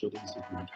show the instability.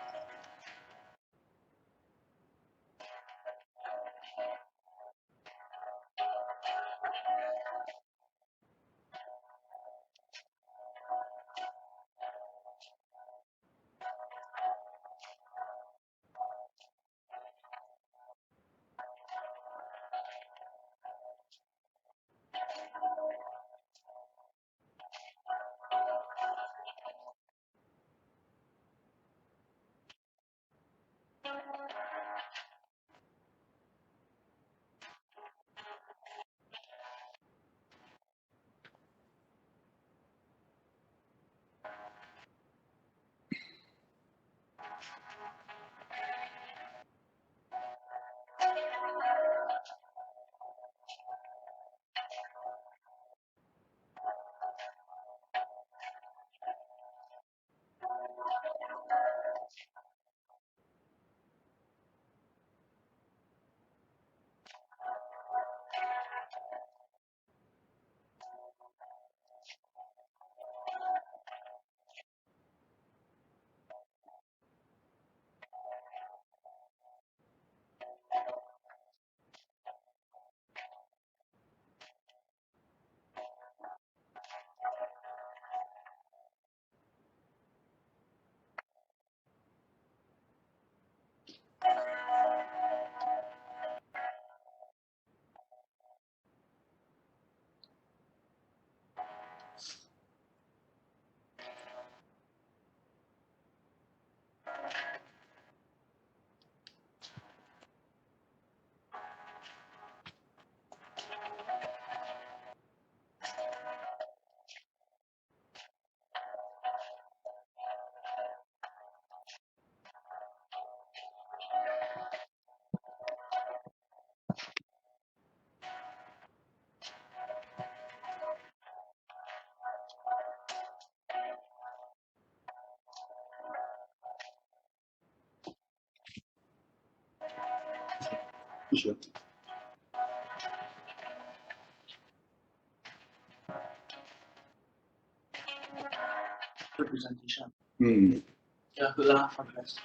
Sure. Representation. Yeah, Hula address.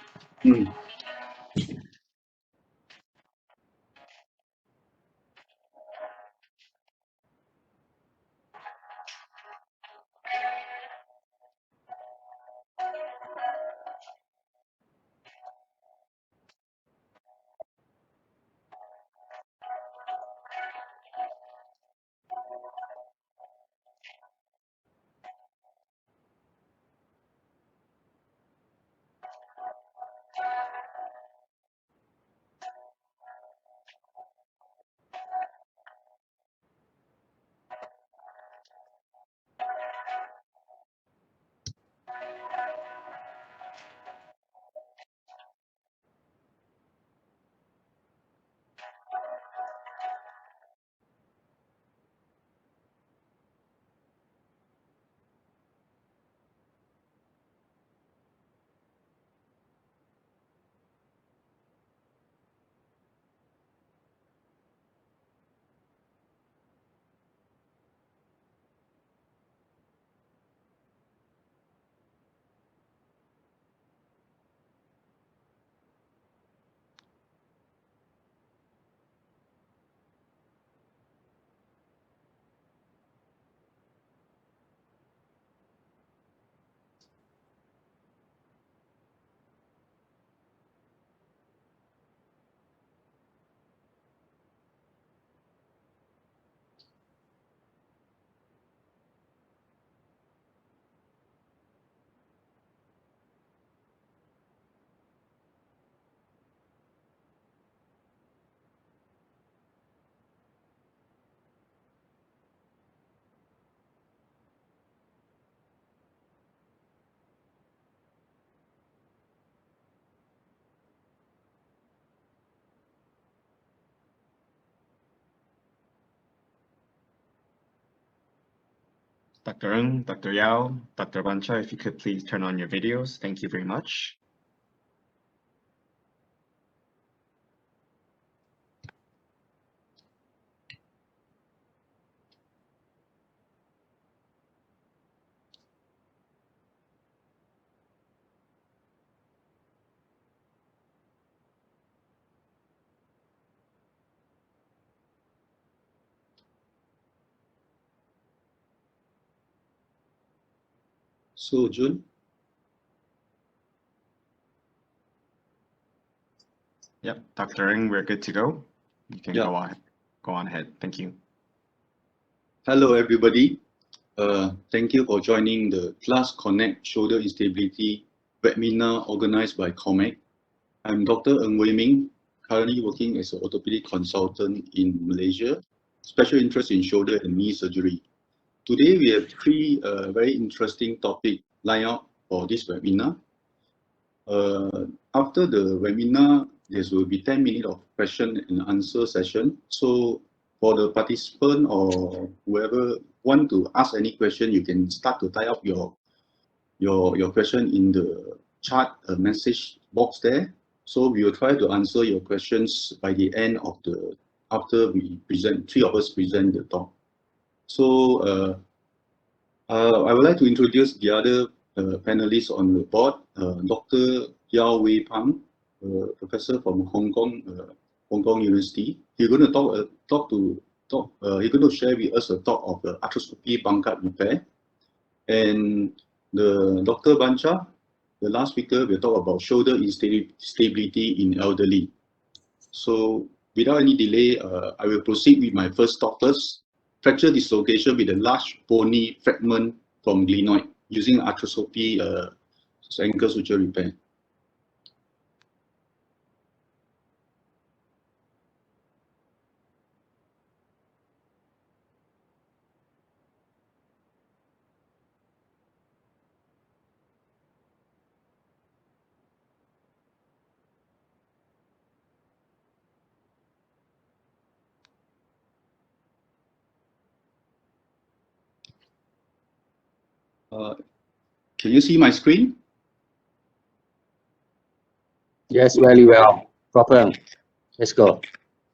Dr. Ng, Dr. Yao, Dr. Bancha, if you could please turn on your videos. Thank you very much. So, Jun? Yep, Dr. Ng, we're good to go. You can Yeah. go on ahead. Thank you. Hello, everybody. Thank you for joining the CLAAS Connect Shoulder Instability webinar organized by COMEC. I'm Dr. Ng Wei Ming, currently working as an orthopedic consultant in Malaysia, special interest in shoulder and knee surgery. Today, we have three very interesting topics lined up for this webinar. After the webinar, there will be 10 minutes of question and answer session. So for the participant or whoever want to ask any question, you can start to type up your question in the chat message box there. So we will try to answer your questions by the end of after we present, three of us present the talk. So I would like to introduce the other panelists on the board, Dr. Wai-Pan, professor from Hong Kong University. He's going to he's going to share with us a talk of the arthroscopic Bankart repair. And the Dr. Bancha, the last speaker, will talk about shoulder instability in elderly. So without any delay, I will proceed with my first talk first. Fracture dislocation with a large bony fragment from glenoid using arthroscopy ankle suture repair. Can you see my screen? Yes, very well. Proper. Let's go.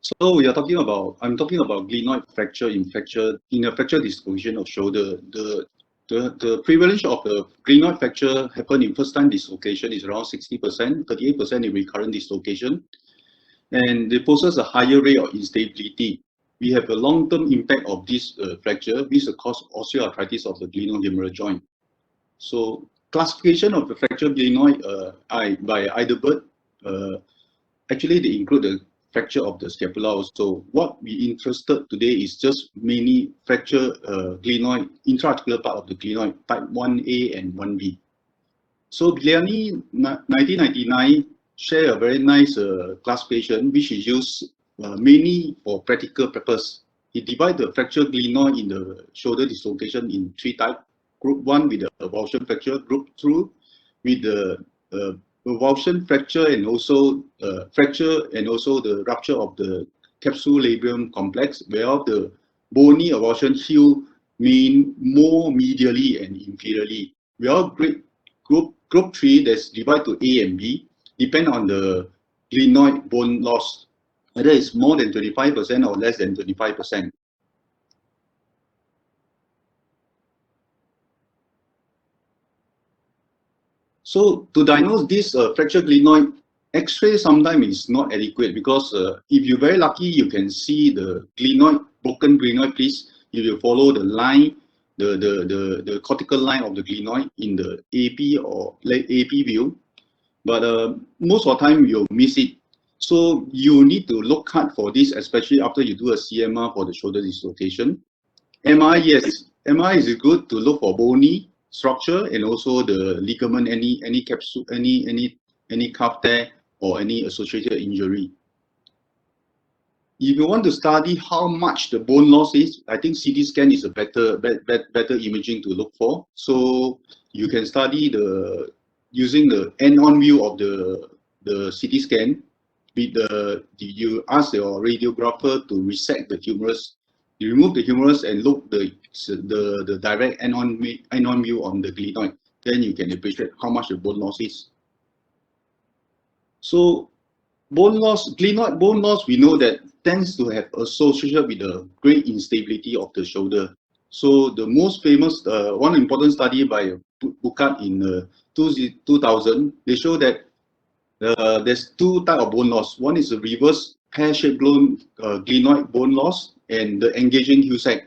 So we are talking about, I'm talking about glenoid fracture in a fracture dislocation of shoulder. The prevalence of the glenoid fracture happen in first time dislocation is around 60%, 38% in recurrent dislocation. And it poses a higher rate of instability. We have a long-term impact of this fracture, which cause osteoarthritis of the glenohumeral joint. So classification of the fracture glenoid by Heidelberg, actually they include the fracture of the scapula also. What we interested today is just mainly fracture glenoid, intra-articular part of the glenoid, type 1A and 1B. So Glenoid 1999 share a very nice classification which is used mainly for practical purpose. He divide the fracture glenoid in the shoulder dislocation in three types. Group 1 with the avulsion fracture, group 2 with the avulsion fracture and also the rupture of the capsule labium complex, where the bony avulsion heal mean more medially and inferiorly. We all group 3 that's divided to A and B, depend on the glenoid bone loss, whether it's more than 25% or less than 25%. So to diagnose this fracture glenoid, X-ray sometimes is not adequate because if you're very lucky, you can see the glenoid, broken glenoid piece. You will follow the line, the cortical line of the glenoid in the AP or AP view. But most of the time you'll miss it. So you need to look hard for this, especially after you do a CMR for the shoulder dislocation. MRI, yes, MRI is good to look for bony structure and also the ligament, any capsule, any cuff tear or any associated injury. If you want to study how much the bone loss is, I think CT scan is a better imaging to look for. So you can study using the end-on view of the CT scan. With you ask your radiographer to resect the humerus. You remove the humerus and look the direct end-on view on the glenoid. Then you can appreciate how much the bone loss is. So bone loss, glenoid bone loss, we know that tends to have associated with the great instability of the shoulder. So the most famous, one important study by Bankart in 2000, they show that there's two types of bone loss. One is a reverse pear-shaped glenoid bone loss and the engaging HUSAC.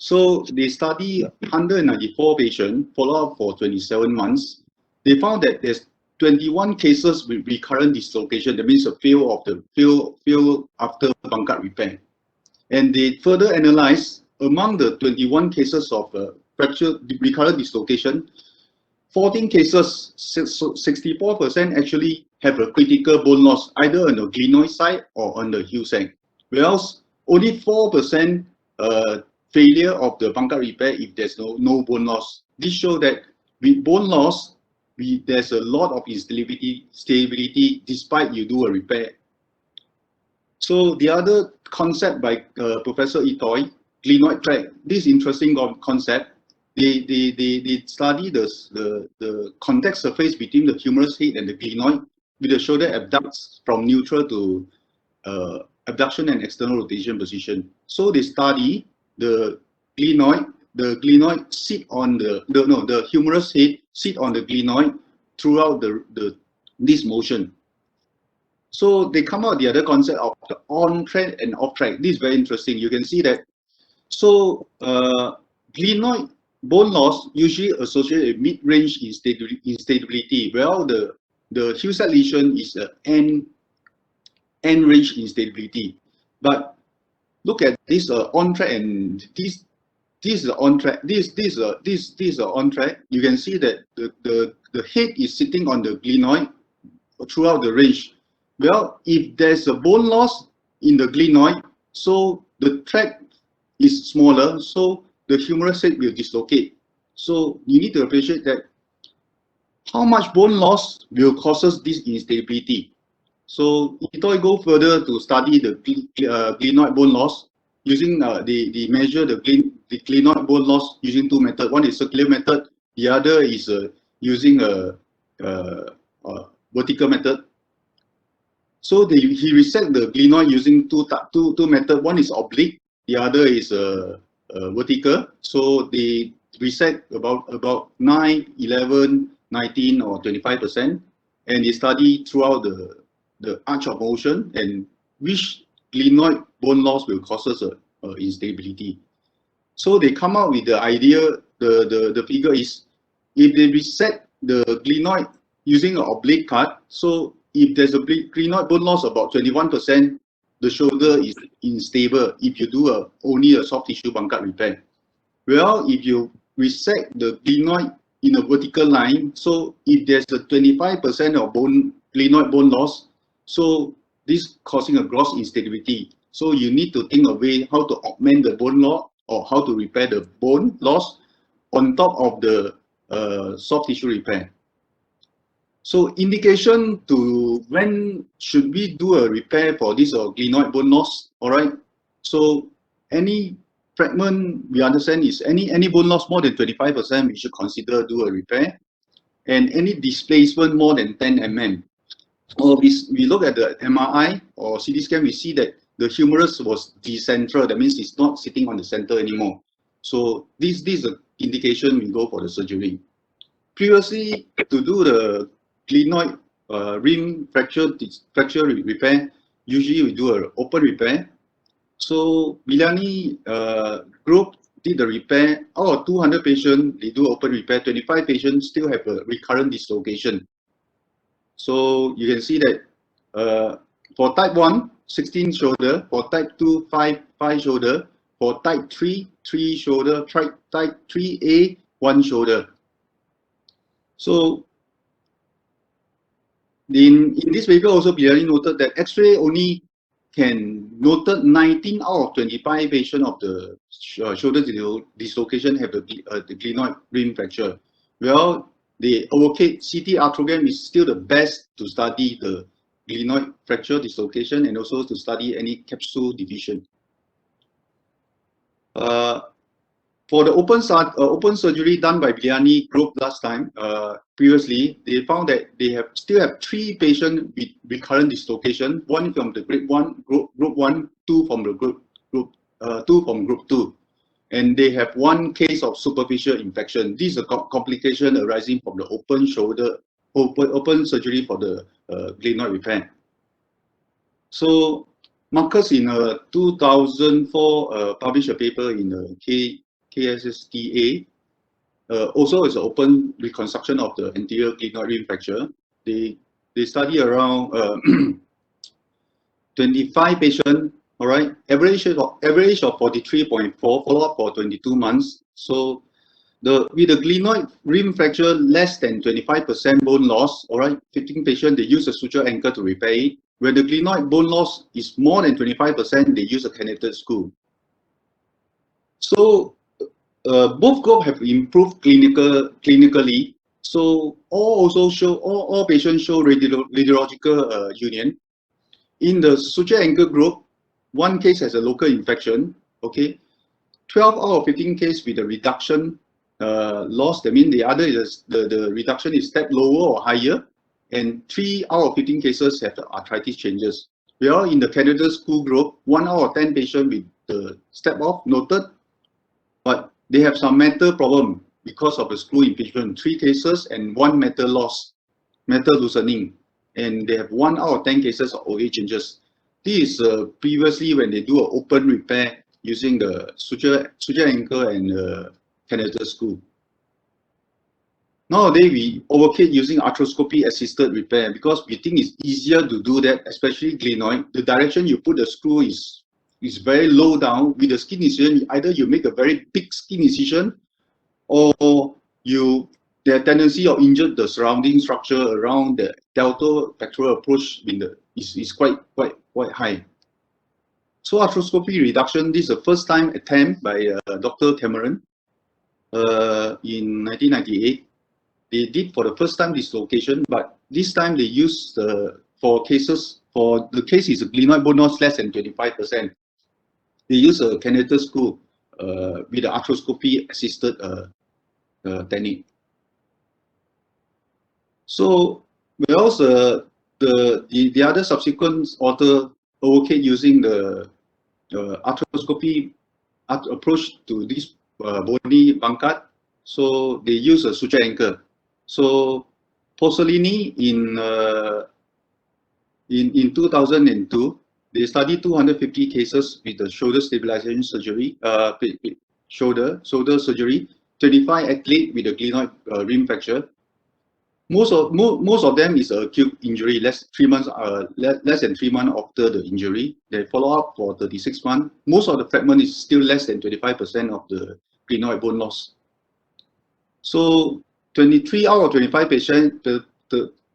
So they study 194 patients, follow up for 27 months. They found that there's 21 cases with recurrent dislocation. That means a fail after Bankart repair. And they further analyzed among the 21 cases of recurrent dislocation, 14 cases, 64% actually have a critical bone loss either on the glenoid side or on the heel side, whereas only 4% failure of the Bankart repair if there's no bone loss. This shows that with bone loss, there's a lot of stability despite you do a repair. So the other concept by Professor Itoy, glenoid tract, this interesting concept. They study the contact surface between the humerus head and the glenoid with the shoulder abducts from neutral to abduction and external rotation position. So they study the glenoid sit on the humerus head sit on the glenoid throughout this motion. So they come out the other concept of the on track and off track. This is very interesting. You can see that. So glenoid bone loss usually associated with mid-range instability, while the heel side lesion is end-range instability. But look at this on track and this is on track. This is on track. You can see that the head is sitting on the glenoid throughout the range. Well, if there's a bone loss in the glenoid, so the tract is smaller, so the humerus head will dislocate. So you need to appreciate that how much bone loss will causes this instability. So Itoy go further to study the glenoid bone loss using they measure the glenoid bone loss using two methods. One is circular method, the other is using a vertical method. So he resect the glenoid using two methods. One is oblique, the other is vertical. So they resect about 9, 11, 19 or 25%, and they study throughout the arch of motion and which glenoid bone loss will cause us instability. So they come out with the idea, the figure is, if they reset the glenoid using an oblique cut, so if there's a glenoid bone loss about 21%, the shoulder is unstable if you do only a soft tissue Bankart repair. Well, if you resect the glenoid in a vertical line, so if there's a 25% of glenoid bone loss, so this causing a gross instability. So you need to think of way how to augment the bone loss or how to repair the bone loss on top of the soft tissue repair. So indication to when should we do a repair for this glenoid bone loss, all right? So any fragment we understand is any bone loss more than 25%, we should consider do a repair. And any displacement more than 10 mm. Or we look at the MRI or CT scan, we see that the humerus was decentral. That means it's not sitting on the center anymore. So this is an indication we go for the surgery. Previously, to do the glenoid rim fracture repair, usually we do an open repair. So Biliani group did the repair. Out of 200 patients, they do open repair. 25 patients still have a recurrent dislocation. So you can see that for type 1, 16 shoulder, for type 2, 5 shoulder, for type 3, 3 shoulder, type 3A, 1 shoulder. So in this paper also, Biliani noted that X-ray only can noted 19 out of 25 patients of the shoulder dislocation have the glenoid rim fracture. Well, the advocate CT arthrogram is still the best to study the glenoid fracture dislocation and also to study any capsule division. For the open surgery done by Biliani group last time, previously, they found that they still have 3 patients with recurrent dislocation, 1 from the group 1, 2 from the group 2. And they have 1 case of superficial infection. This is a complication arising from the open surgery for the glenoid repair. So Marcus in 2004 published a paper in KSSTA. Also, it's an open reconstruction of the anterior glenoid rim fracture. They study around 25 patients. All right, average of 43.4, follow up for 22 months. So with the glenoid rim fracture less than 25% bone loss, all right, 15 patients, they use a suture anchor to repair it. When the glenoid bone loss is more than 25%, they use a connected screw. So both groups have improved clinically. So all patients show radiological union. In the suture anchor group, one case has a local infection. Okay, 12 out of 15 cases with a reduction loss. That means the other is the reduction is step lower or higher, and 3 out of 15 cases have the arthritis changes. We are in the candidate school group. 1 out of 10 patients with the step off noted, but they have some metal problem because of the screw impingement. 3 cases and 1 metal loss, metal loosening, and they have 1 out of 10 cases of OA changes. This is previously when they do an open repair using the suture anchor and connector screw. Nowadays, we advocate using arthroscopy assisted repair because we think it's easier to do that, especially glenoid. The direction you put the screw is very low down. With the skin incision, either you make a very big skin incision, or the tendency of injure the surrounding structure around the deltoid pectoral approach is quite high. So arthroscopy reduction, this is the first time attempt by Dr. Cameron in 1998. They did for the first time dislocation, but this time they used for the case is a glenoid bone loss less than 25%. They use a connector screw with the arthroscopy assisted technique. So we also the other subsequent author advocate using the arthroscopy approach to this Bony Bankart. So they use a suture anchor. So Porcellini in 2002, they studied 250 cases with the shoulder stabilization surgery, shoulder surgery. 25 athletes with a glenoid rim fracture. Most of them is acute injury, less than 3 months after the injury. They follow up for 36 months. Most of the fragment is still less than 25% of the glenoid bone loss. So 23 out of 25 patients,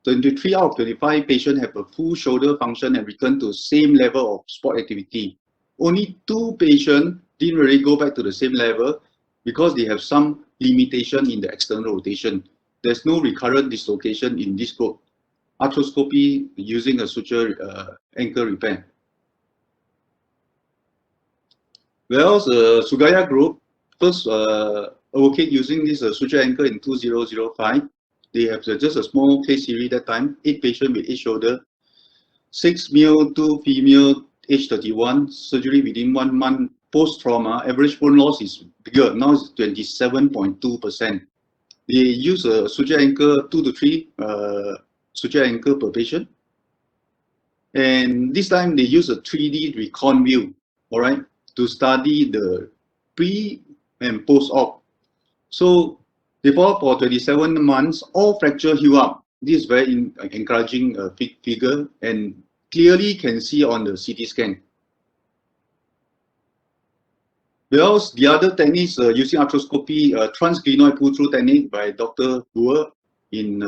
23 out of 25 patients have a full shoulder function and return to the same level of sport activity. Only 2 patients didn't really go back to the same level because they have some limitation in the external rotation. There's no recurrent dislocation in this group. Arthroscopy using a suture anchor repair. Whereas Sugaya group first advocate using this suture anchor in 2005. They have just a small case series that time, 8 patients with 8 shoulder, 6 male, 2 female, age 31, surgery within 1 month, post-trauma, average bone loss is bigger, now it's 27.2%. They use a suture anchor, 2 to 3 suture anchor per patient. And this time they use a 3D recon view, all right, to study the pre and post-op. So they follow for 27 months, all fracture heal up. This is very encouraging figure and clearly can see on the CT scan. Whereas the other techniques using arthroscopy, transglenoid pull-through technique by Dr. Wuey in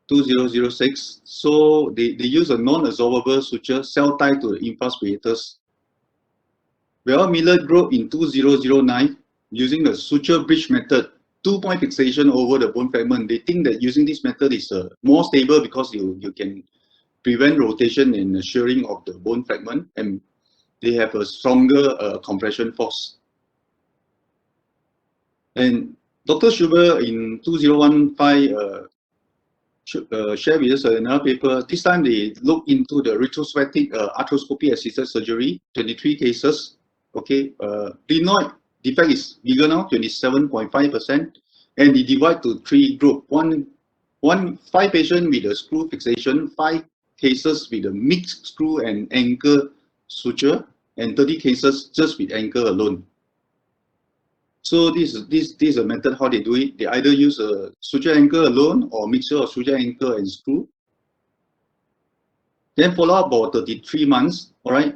2006. So they use a non-absorbable suture cell tied to the infraspiratus. Whereas Miller group in 2009 using the suture bridge method, 2-point fixation over the bone fragment. They think that using this method is more stable because you can prevent rotation and shearing of the bone fragment, and they have a stronger compression force. And Dr. Schubert in 2015 shared with us another paper. This time they looked into the retrospective arthroscopy assisted surgery, 23 cases. Okay, glenoid defect is bigger now, 27.5%, and they divide to 3 groups. 5 patients with a screw fixation, 5 cases with a mixed screw and anchor suture, and 30 cases just with anchor alone. So this is a method how they do it. They either use a suture anchor alone or mixture of suture anchor and screw. Then follow up about 33 months, all right?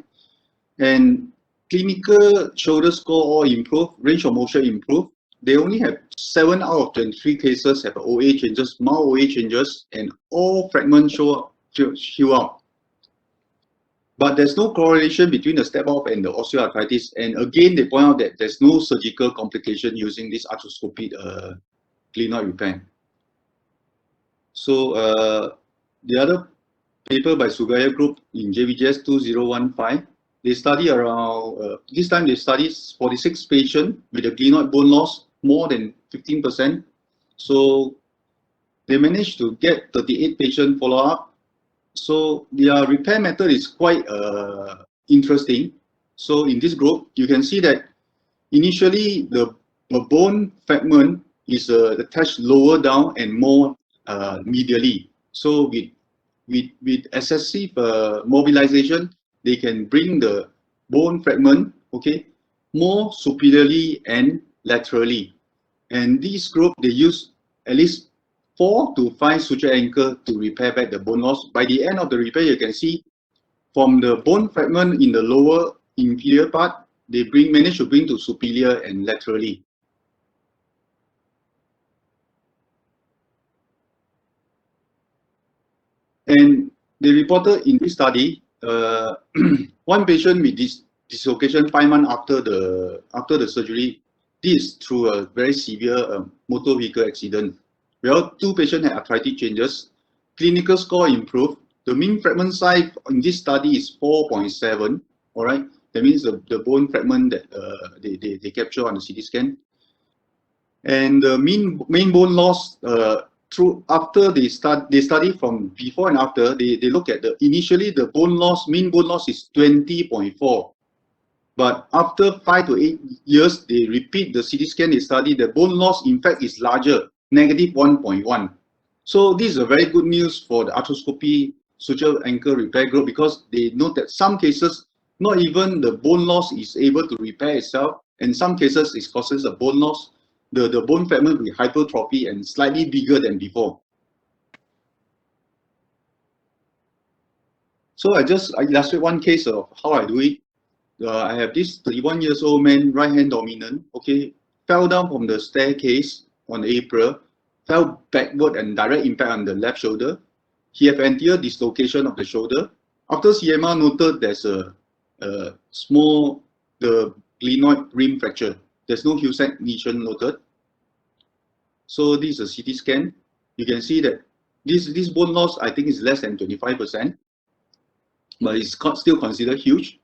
And clinical shoulder score all improved, range of motion improved. They only have 7 out of 23 cases have OA changes, mild OA changes, and all fragments heal up. But there's no correlation between the step off and the osteoarthritis. And again, they point out that there's no surgical complication using this arthroscopic glenoid repair. So the other paper by Sugaya group in JVGS 2015, they study around, this time they study 46 patients with a glenoid bone loss more than 15%. So they managed to get 38 patient follow-up. So their repair method is quite interesting. So in this group, you can see that initially the bone fragment is attached lower down and more medially. So with excessive mobilization, they can bring the bone fragment, okay, more superiorly and laterally. And this group, they use at least 4 to 5 suture anchor to repair back the bone loss. By the end of the repair, you can see from the bone fragment in the lower inferior part, they manage to bring to superior and laterally. And they reported in this study, one patient with this dislocation 5 months after the surgery. This through a very severe motor vehicle accident. Well, 2 patients had arthritic changes. Clinical score improved. The mean fragment size in this study is 4.7. All right, that means the bone fragment that they capture on the CT scan. And the main bone loss after they study from before and after. They look at initially the mean bone loss is 20.4. But after 5 to 8 years, they repeat the CT scan, they study the bone loss, in fact, is larger, negative 1.1. So this is a very good news for the arthroscopy suture anchor repair group, because they note that some cases, not even the bone loss is able to repair itself. In some cases, it causes a bone loss. The bone fragment will hypertrophy and slightly bigger than before. So I illustrate one case of how I do it. I have this 31 years old man, right hand dominant, okay, fell down from the staircase on April, fell backward and direct impact on the left shoulder. He have anterior dislocation of the shoulder. After CMR noted there's a small glenoid rim fracture. There's no Hussack lesion noted. So this is a CT scan. You can see that this bone loss, I think, is less than 25%, but it's still considered huge.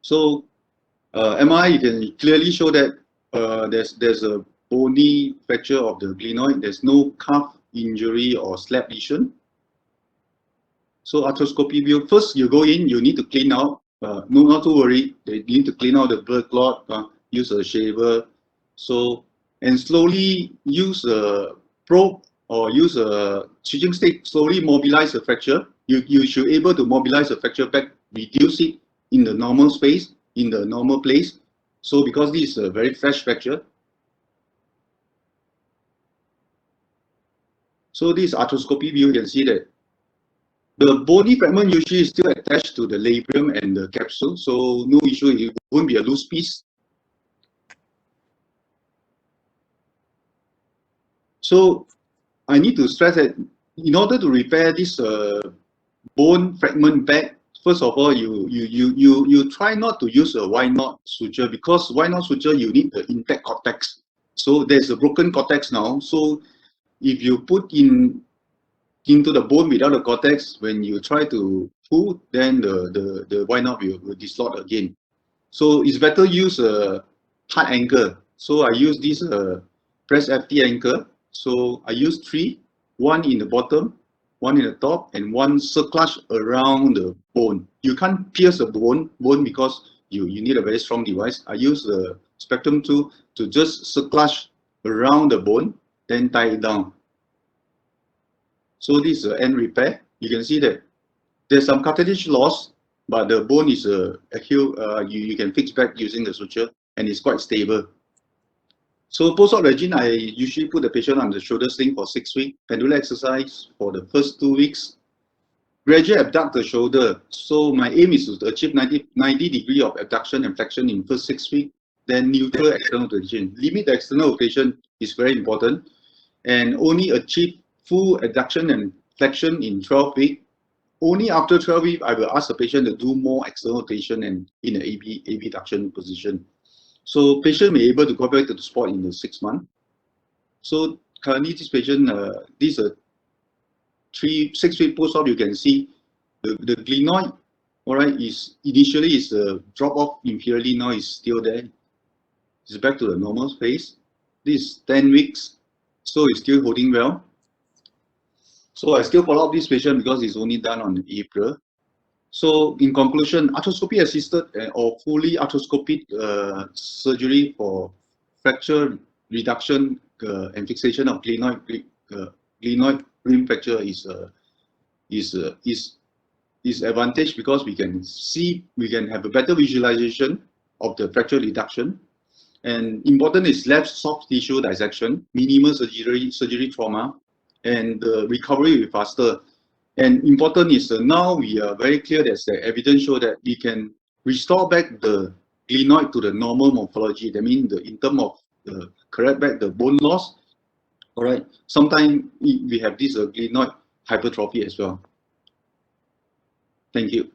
So MRI, you can clearly show that there's a bony fracture of the glenoid. There's no cuff injury or slap lesion. So arthroscopy view, first you go in, you need to clean out. No, not to worry. They need to clean out the blood clot. Use a shaver. So, and slowly use a probe or use a switching stick. Slowly mobilize the fracture. You should be able to mobilize the fracture back, reduce it in the normal space, in the normal place. So because this is a very fresh fracture. So this arthroscopy view, you can see that the bony fragment usually is still attached to the labium and the capsule, so no issue, it won't be a loose piece. So I need to stress that in order to repair this bone fragment back, first of all, you try not to use a why-not suture, because why-not suture, you need the intact cortex. So there's a broken cortex now. So if you put into the bone without a cortex, when you try to pull, then the why-not will dislodge again. So it's better use a hard anchor. So I use this press FT anchor. So I use 3, 1 in the bottom, 1 in the top, and 1 circlage around the bone. You can't pierce the bone because you need a very strong device. I use the spectrum tool to just circlage around the bone, then tie it down. So this is the end repair. You can see that there's some cartilage loss, but the bone is you can fix back using the suture, and it's quite stable. So post-op regime, I usually put the patient on the shoulder sling for 6 weeks, pendular exercise for the first 2 weeks, gradually abduct the shoulder. So my aim is to achieve 90 degree of abduction and flexion in first 6 weeks, then neutral external rotation. Limit the external rotation is very important, and only achieve full abduction and flexion in 12 weeks. Only after 12 weeks, I will ask the patient to do more external rotation and in an abduction position. So patient may be able to go back to the sport in the 6 months. So currently this patient, this is a 6 week post-op. You can see the glenoid, all right, is initially is a drop off inferiorly, now is still there. It's back to the normal space. This is 10 weeks, so it's still holding well. So I still follow up this patient because it's only done on April. So in conclusion, arthroscopy assisted or fully arthroscopic surgery for fracture reduction and fixation of glenoid rim fracture is advantage because we can have a better visualization of the fracture reduction. And important is less soft tissue dissection, minimal surgery trauma, and the recovery will be faster. And important is now we are very clear that the evidence show that we can restore back the glenoid to the normal morphology. That means in terms of correct back the bone loss. All right. Sometimes we have this glenoid hypertrophy as well. Thank you.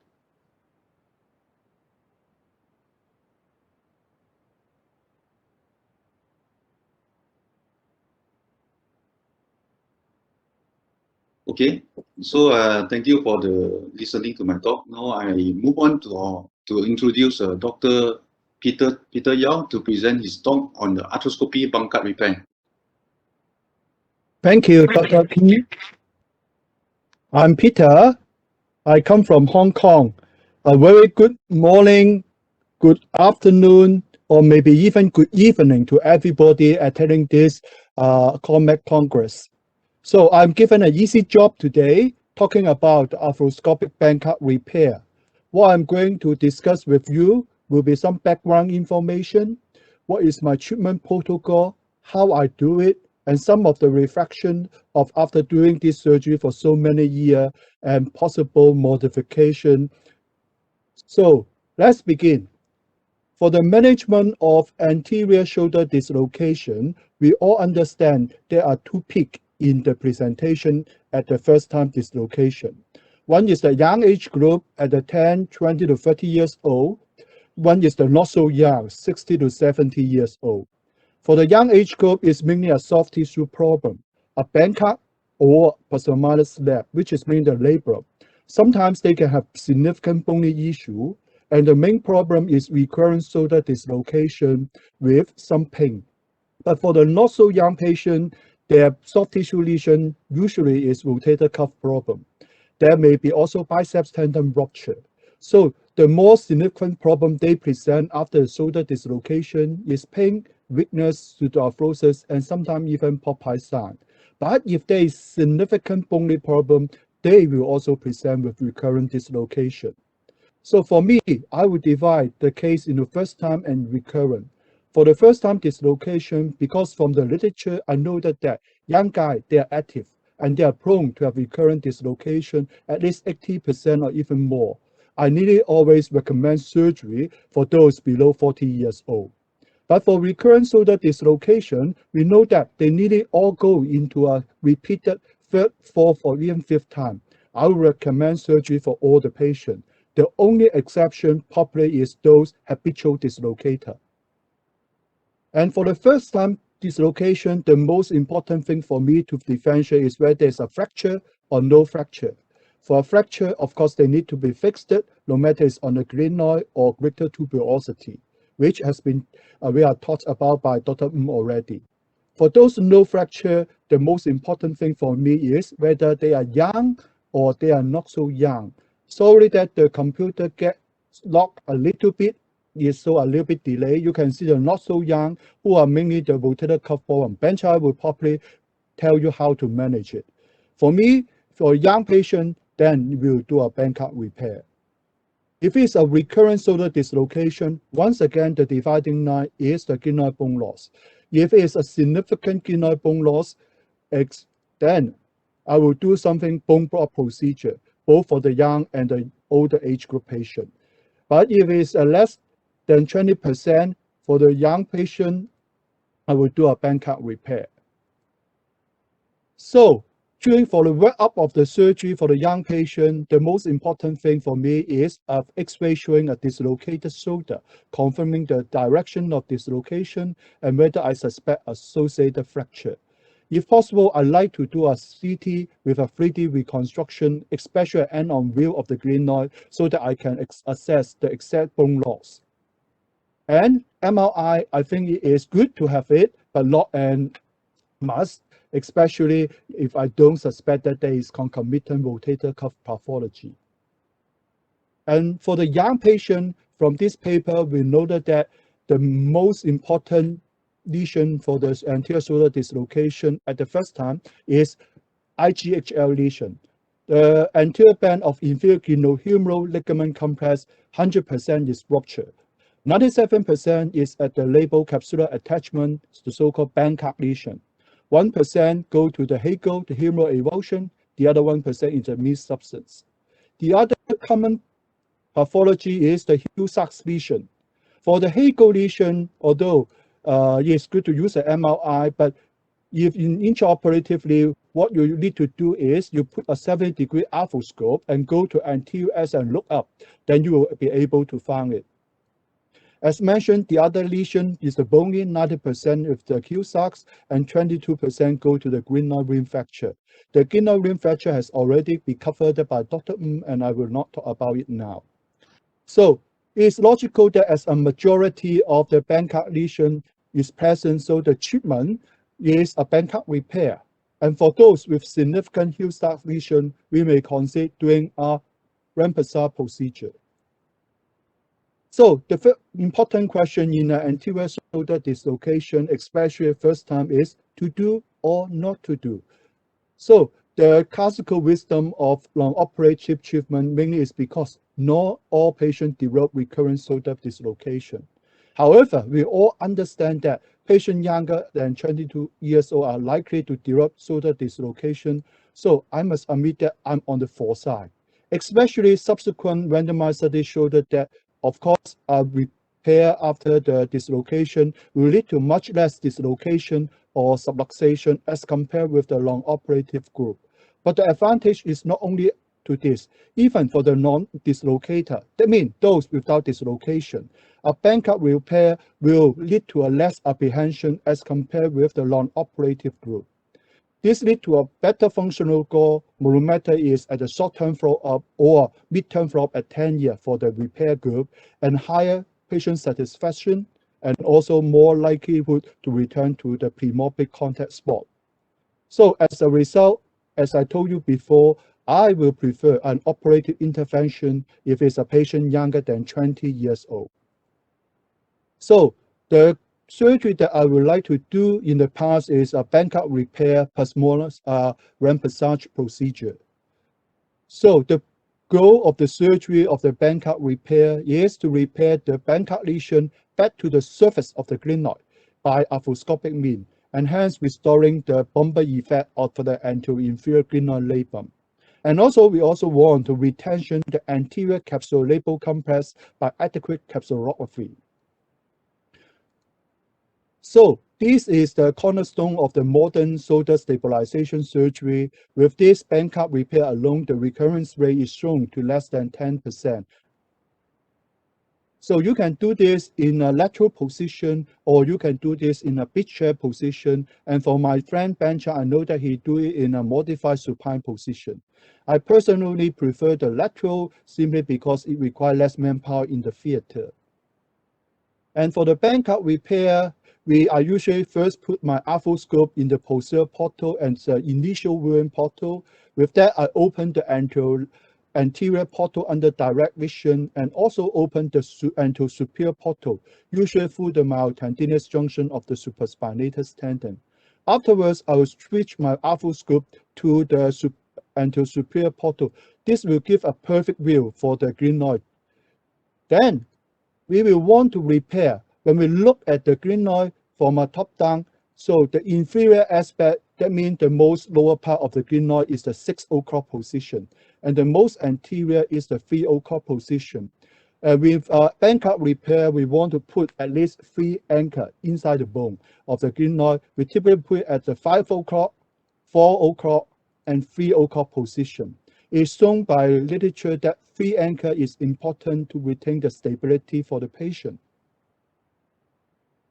Okay, so thank you for the listening to my talk. Now I move on to introduce Dr. Peter Yao to present his talk on the arthroscopy Bankart repair. Thank you, Dr. P. I'm Peter. I come from Hong Kong. A very good morning, good afternoon, or maybe even good evening to everybody attending this COMAC Congress. So I'm given an easy job today talking about arthroscopic Bankart repair. What I'm going to discuss with you will be some background information, what is my treatment protocol, how I do it, and some of the reflection of after doing this surgery for so many years and possible modification. So let's begin. For the management of anterior shoulder dislocation, we all understand there are two peaks in the presentation at the first time dislocation. One is the young age group at the 10, 20 to 30 years old. One is the not so young, 60 to 70 years old. For the young age group, it's mainly a soft tissue problem, a Bankart or plus or minus slab, which is mainly the labrum. Sometimes they can have significant bony issue, and the main problem is recurrent shoulder dislocation with some pain. But for the not so young patient, their soft tissue lesion usually is rotator cuff problem. There may be also biceps tendon rupture. So the more significant problem they present after shoulder dislocation is pain, weakness, pseudoarthrosis, and sometimes even Popeye sign. But if there is significant bony problem, they will also present with recurrent dislocation. So for me, I would divide the case into first time and recurrent. For the first time dislocation, because from the literature, I know that young guys, they are active and they are prone to have recurrent dislocation, at least 80% or even more. I nearly always recommend surgery for those below 40 years old. But for recurrent shoulder dislocation, we know that they nearly all go into a repeated third, fourth, or even fifth time. I would recommend surgery for all the patients. The only exception probably is those habitual dislocator. And for the first time dislocation, the most important thing for me to differentiate is whether there's a fracture or no fracture. For a fracture, of course, they need to be fixed, no matter it's on the glenoid or greater tuberosity, which has been we are taught about by Dr. already. For those no fracture, the most important thing for me is whether they are young or they are not so young. Sorry that the computer gets locked a little bit, is so a little bit delay. You can see the not so young who are mainly the rotator cuff problem. Bancha will probably tell you how to manage it. For me, for a young patient, then we'll do a Bankart repair. If it's a recurrent shoulder dislocation, once again, the dividing line is the glenoid bone loss. If it's a significant glenoid bone loss, then I will do something bone block procedure, both for the young and the older age group patient. But if it's less than 20% for the young patient, I will do a Bankart repair. So during for the workup of the surgery for the young patient, the most important thing for me is an X-ray showing a dislocated shoulder, confirming the direction of dislocation and whether I suspect associated fracture. If possible, I like to do a CT with a 3D reconstruction, especially an end-on view of the glenoid, so that I can assess the exact bone loss. And MRI, I think it is good to have it, but not and must, especially if I don't suspect that there is concomitant rotator cuff pathology. And for the young patient, from this paper, we noted that the most important lesion for the anterior shoulder dislocation at the first time is IGHL lesion. The anterior band of inferior glenohumeral ligament complex, 100% is ruptured. 97% is at the labral capsular attachment, the so-called Bankart lesion. 1% go to the Hegel, the humeral avulsion, the other 1% is the mixed substance. The other common pathology is the Hill-Sachs lesion. For the Hegel lesion, although it's good to use an MRI, but if intraoperatively, what you need to do is you put a 70-degree arthroscope and go to anterior S and look up, then you will be able to find it. As mentioned, the other lesion is the bony, 90% with the Hill-Sachs and 22% go to the glenoid rim fracture. The glenoid rim fracture has already been covered by Dr. and I will not talk about it now. So it's logical that as a majority of the Bankart lesion is present, so the treatment is a Bankart repair. And for those with significant Hill-Sachs lesion, we may consider doing a Rempersar procedure. So the important question in an anterior shoulder dislocation, especially first time, is to do or not to do. So the classical wisdom of long-operative treatment mainly is because not all patients develop recurrent shoulder dislocation. However, we all understand that patients younger than 22 years old are likely to develop shoulder dislocation. So I must admit that I'm on the foresight, especially subsequent randomized studies showed that, of course, a repair after the dislocation will lead to much less dislocation or subluxation as compared with the long-operative group. But the advantage is not only to this, even for the non-dislocator, that means those without dislocation, a Bankart repair will lead to a less apprehension as compared with the non-operative group. This leads to a better functional goal, no matter is at the short-term follow-up or mid-term follow-up at 10 years for the repair group, and higher patient satisfaction, and also more likelihood to return to the premorbid contact spot. So as a result, as I told you before, I will prefer an operative intervention if it's a patient younger than 20 years old. So the surgery that I would like to do in the past is a Bankart repair plus more Rempersar procedure. So the goal of the surgery of the Bankart repair is to repair the Bankart lesion back to the surface of the glenoid by arthroscopic means, and hence restoring the bumper effect of the anterior-inferior glenoid labrum. And also, we also want to retention the anterior capsulolabral complex by adequate capsulorrhaphy. So this is the cornerstone of the modern shoulder stabilization surgery. With this Bankart repair alone, the recurrence rate is shown to less than 10%. So you can do this in a lateral position, or you can do this in a big chair position. And for my friend Bancha, I know that he do it in a modified supine position. I personally prefer the lateral simply because it requires less manpower in the theater. And for the Bankart repair, I usually first put my arthroscope in the posterior portal and the initial viewing portal. With that, I open the anterior portal under direct vision and also open the anterior superior portal, usually through the myotendinous junction of the supraspinatus tendon. Afterwards, I will switch my arthroscope to the anterior superior portal. This will give a perfect view for the glenoid. Then we will want to repair. When we look at the glenoid from a top down, so the inferior aspect, that means the most lower part of the glenoid is the 6 o'clock position, and the most anterior is the 3 o'clock position. With Bankart repair, we want to put at least 3 anchors inside the bone of the glenoid. We typically put at the 5 o'clock, 4 o'clock, and 3 o'clock position. It's shown by literature that 3 anchor is important to retain the stability for the patient.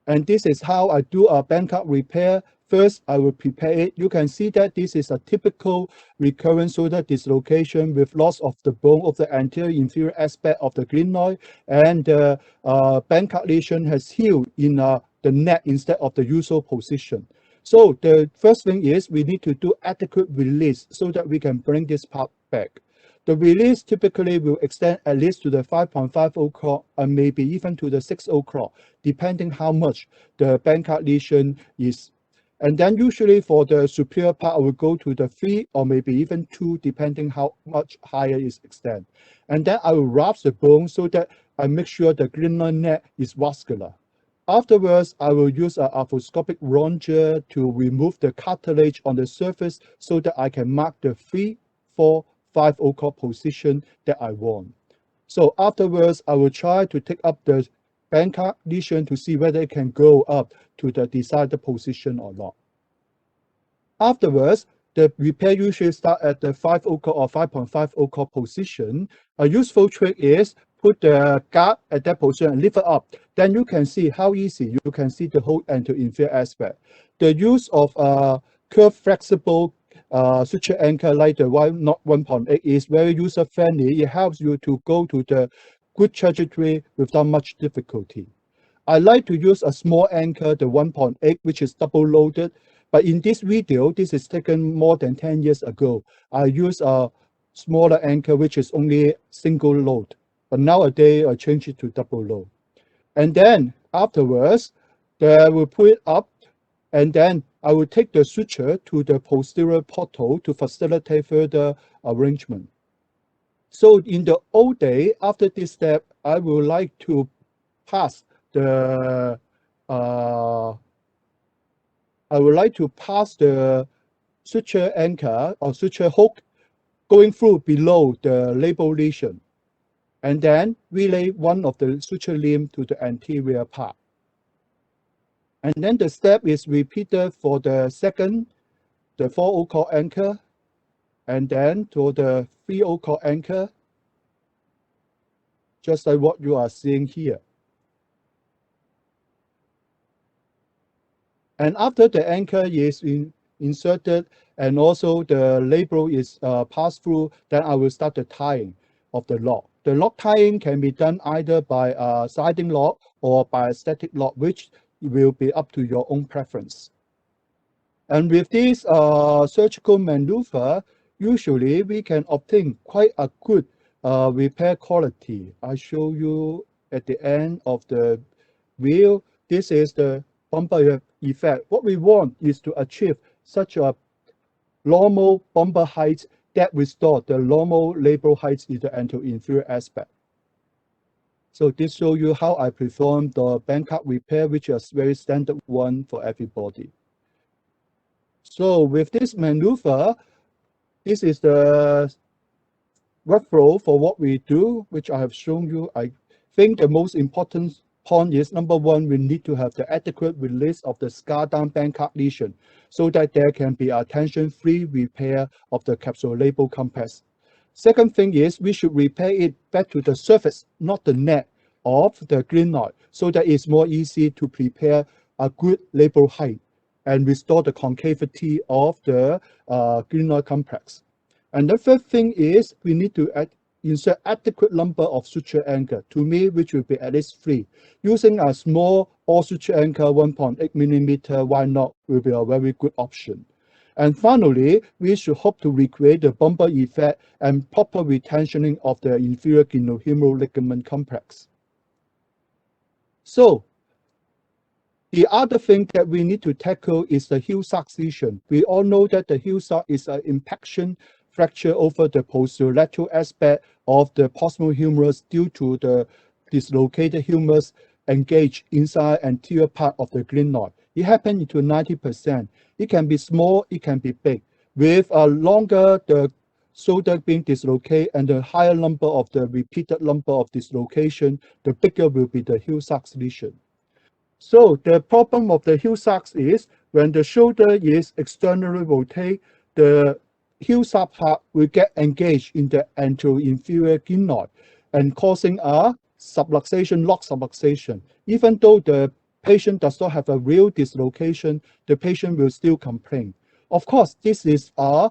And this is how I do a Bankart repair. First, I will prepare it. You can see that this is a typical recurrent shoulder dislocation with loss of the bone of the anterior inferior aspect of the glenoid, and the Bankart lesion has healed in the neck instead of the usual position. So the first thing is we need to do adequate release so that we can bring this part back. The release typically will extend at least to the 5.5 o'clock and maybe even to the 6 o'clock, depending how much the Bankart lesion is. And then usually for the superior part, I will go to the 3 or maybe even 2, depending how much higher is extend. And then I will wrap the bone so that I make sure the glenoid neck is vascular. Afterwards, I will use an arthroscopic röntgen to remove the cartilage on the surface so that I can mark the 3, 4, 5 o'clock position that I want. So afterwards, I will try to take up the Bankart lesion to see whether it can go up to the desired position or not. Afterwards, the repair usually start at the 5 o'clock or 5.5 o'clock position. A useful trick is put the guard at that position and lift it up. Then you can see how easy you can see the whole anterior inferior aspect. The use of curved flexible suture anchor like the Y-1.8 is very user friendly. It helps you to go to the good trajectory without much difficulty. I like to use a small anchor, the 1.8, which is double loaded. But in this video, this is taken more than 10 years ago. I use a smaller anchor, which is only single load. But nowadays, I change it to double load. And then afterwards, I will put it up, and then I will take the suture to the posterior portal to facilitate further arrangement. So in the old day, after this step, I would like to pass the suture anchor or suture hook going through below the label lesion, and then relay one of the suture limb to the anterior part. And then the step is repeated for the second, the 4 o'clock anchor, and then to the 3 o'clock anchor, just like what you are seeing here. And after the anchor is inserted and also the label is passed through, then I will start the tying of the lock. The lock tying can be done either by a sliding lock or by a static lock, which will be up to your own preference. And with this surgical maneuver, usually we can obtain quite a good repair quality. I show you at the end of the wheel. This is the bumper effect. What we want is to achieve such a normal bumper height that restore the normal labral height in the anterior inferior aspect. So this shows you how I perform the Bankart repair, which is very standard one for everybody. So with this maneuver, this is the workflow for what we do, which I have shown you. I think the most important point is, number one, we need to have the adequate release of the scar down Bankart lesion so that there can be a tension-free repair of the capsulolabral complex. Second thing is we should repair it back to the surface, not the neck of the glenoid, so that it's more easy to prepare a good labral height and restore the concavity of the glenoid complex. And the third thing is we need to insert adequate number of suture anchor, to me, which will be at least 3. Using a small all suture anchor 1.8 millimeter, why not, will be a very good option. And finally, we should hope to recreate the bumper effect and proper retensioning of the inferior glenohumeral ligament complex. So, the other thing that we need to tackle is the heel sac lesion. We all know that the heel sac is an impaction fracture over the posterolateral aspect of the proximal humerus due to the dislocated humerus engaged inside anterior part of the glenoid. It happens to 90%. It can be small, it can be big. With a longer the shoulder being dislocated and the higher number of the repeated number of dislocation, the bigger will be the Hill-Sachs lesion. So the problem of the Hill-Sachs is when the shoulder is externally rotated, the Hill-Sachs part will get engaged in the anteroinferior glenoid and causing a subluxation, lock subluxation. Even though the patient does not have a real dislocation, the patient will still complain. Of course, this is a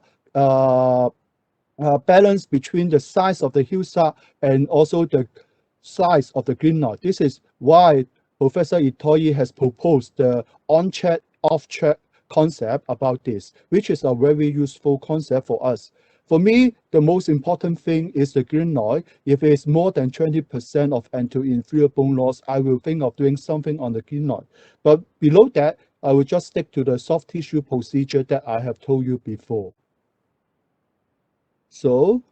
balance between the size of the Hill-Sachs and also the size of the glenoid. This is why Professor Itoi has proposed the on-check, off-check concept about this, which is a very useful concept for us. For me, the most important thing is the glenoid. If it's more than 20% of anteroinferior bone loss, I will think of doing something on the glenoid. But below that, I will just stick to the soft tissue procedure that I have told you before. So,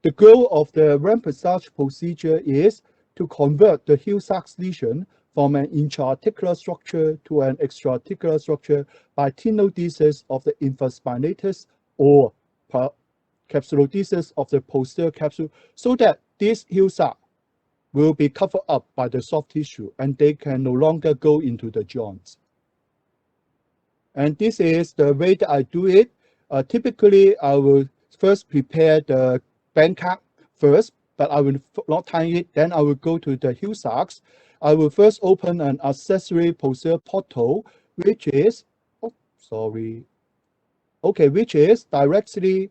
the goal of the Rampensage procedure is to convert the Hill-Sachs lesion from an intra-articular structure to an extra-articular structure by tenodesis of the infraspinatus or capsulodesis of the posterior capsule, so that this Hill-Sachs will be covered up by the soft tissue and they can no longer go into the joints. And this is the way that I do it. Typically, I will first prepare the Bankart first, but I will not tie it. Then I will go to the Hill-Sachs. I will first open an accessory posterior portal, which is, which is directly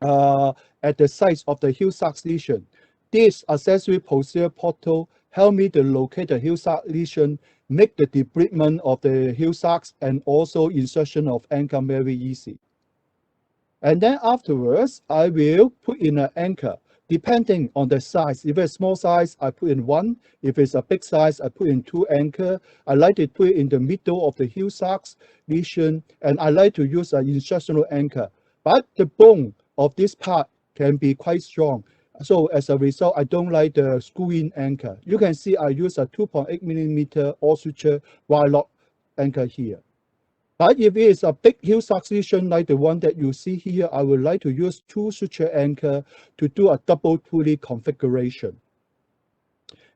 at the site of the Hill-Sachs lesion. This accessory posterior portal help me to locate the Hill-Sachs lesion, make the debridement of the Hill-Sachs, and also insertion of anchor very easy. And then afterwards, I will put in an anchor, depending on the size. If it's small size, I put in one. If it's a big size, I put in two anchor. I like to put it in the middle of the Hill-Sachs lesion, and I like to use an insertional anchor. But the bone of this part can be quite strong. So as a result, I don't like the screw-in anchor. You can see I use a 2.8 millimeter all suture wire lock anchor here. But if it is a big Hill-Sachs lesion like the one that you see here, I would like to use two suture anchor to do a double pulley configuration.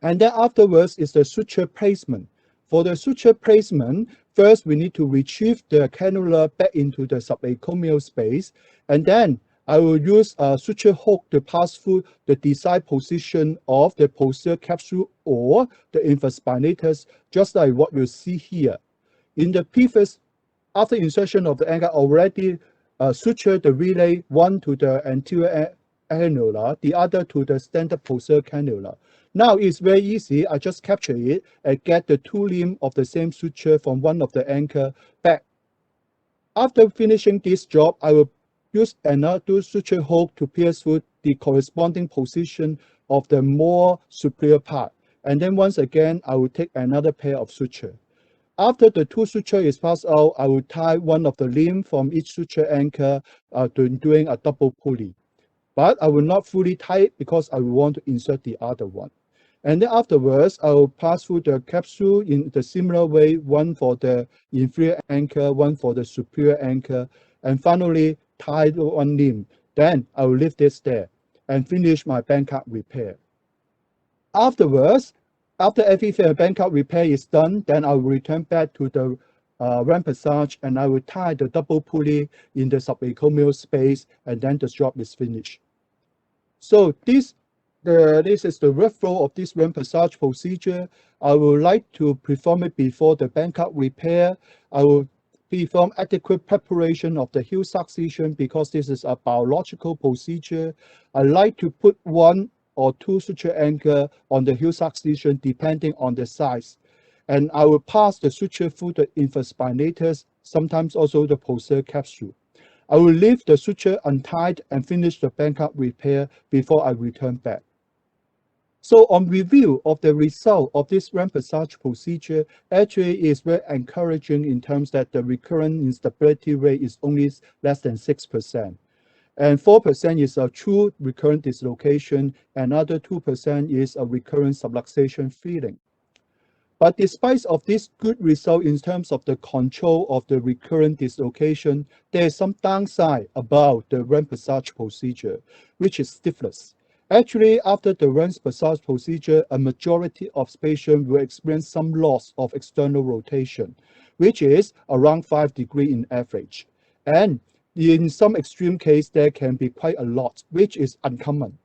And then afterwards is the suture placement. For the suture placement, first we need to retrieve the cannula back into the subacromial space, and then I will use a suture hook to pass through the desired position of the posterior capsule or the infraspinatus, just like what you see here. In the previous, after insertion of the anchor, already suture the relay, one to the anterior cannula, the other to the standard posterior cannula. Now it's very easy. I just capture it and get the two limb of the same suture from one of the anchor back. After finishing this job, I will use another suture hook to pierce through the corresponding position of the more superior part. And then once again, I will take another pair of suture. After the two suture is passed out, I will tie one of the limb from each suture anchor doing a double pulley. But I will not fully tie it because I will want to insert the other one. And then afterwards, I will pass through the capsule in the similar way, one for the inferior anchor, one for the superior anchor, and finally tie one limb. Then I will leave this there and finish my Bankart repair. Afterwards, after everything Bankart repair is done, then I will return back to the Rampensage and I will tie the double pulley in the subacromial space, and then the job is finished. So this is the rough flow of this Rampensage procedure. I would like to perform it before the Bankart repair. I will perform adequate preparation of the Hill-Sachs lesion because this is a biological procedure. I like to put one or two suture anchor on the Hill-Sachs lesion depending on the size. And I will pass the suture through the infraspinatus, sometimes also the posterior capsule. I will leave the suture untied and finish the Bankart repair before I return back. So on review of the result of this Rampensage procedure, actually is very encouraging in terms that the recurrent instability rate is only less than 6%. and 4% is a true recurrent dislocation, another 2% is a recurrent subluxation feeling. But despite of this good result in terms of the control of the recurrent dislocation, there is some downside about the ramp massage procedure, which is stiffness. Actually, after the ramp massage procedure, a majority of patients will experience some loss of external rotation, which is around 5 degrees in average. And in some extreme case, there can be quite a lot, which is uncommon.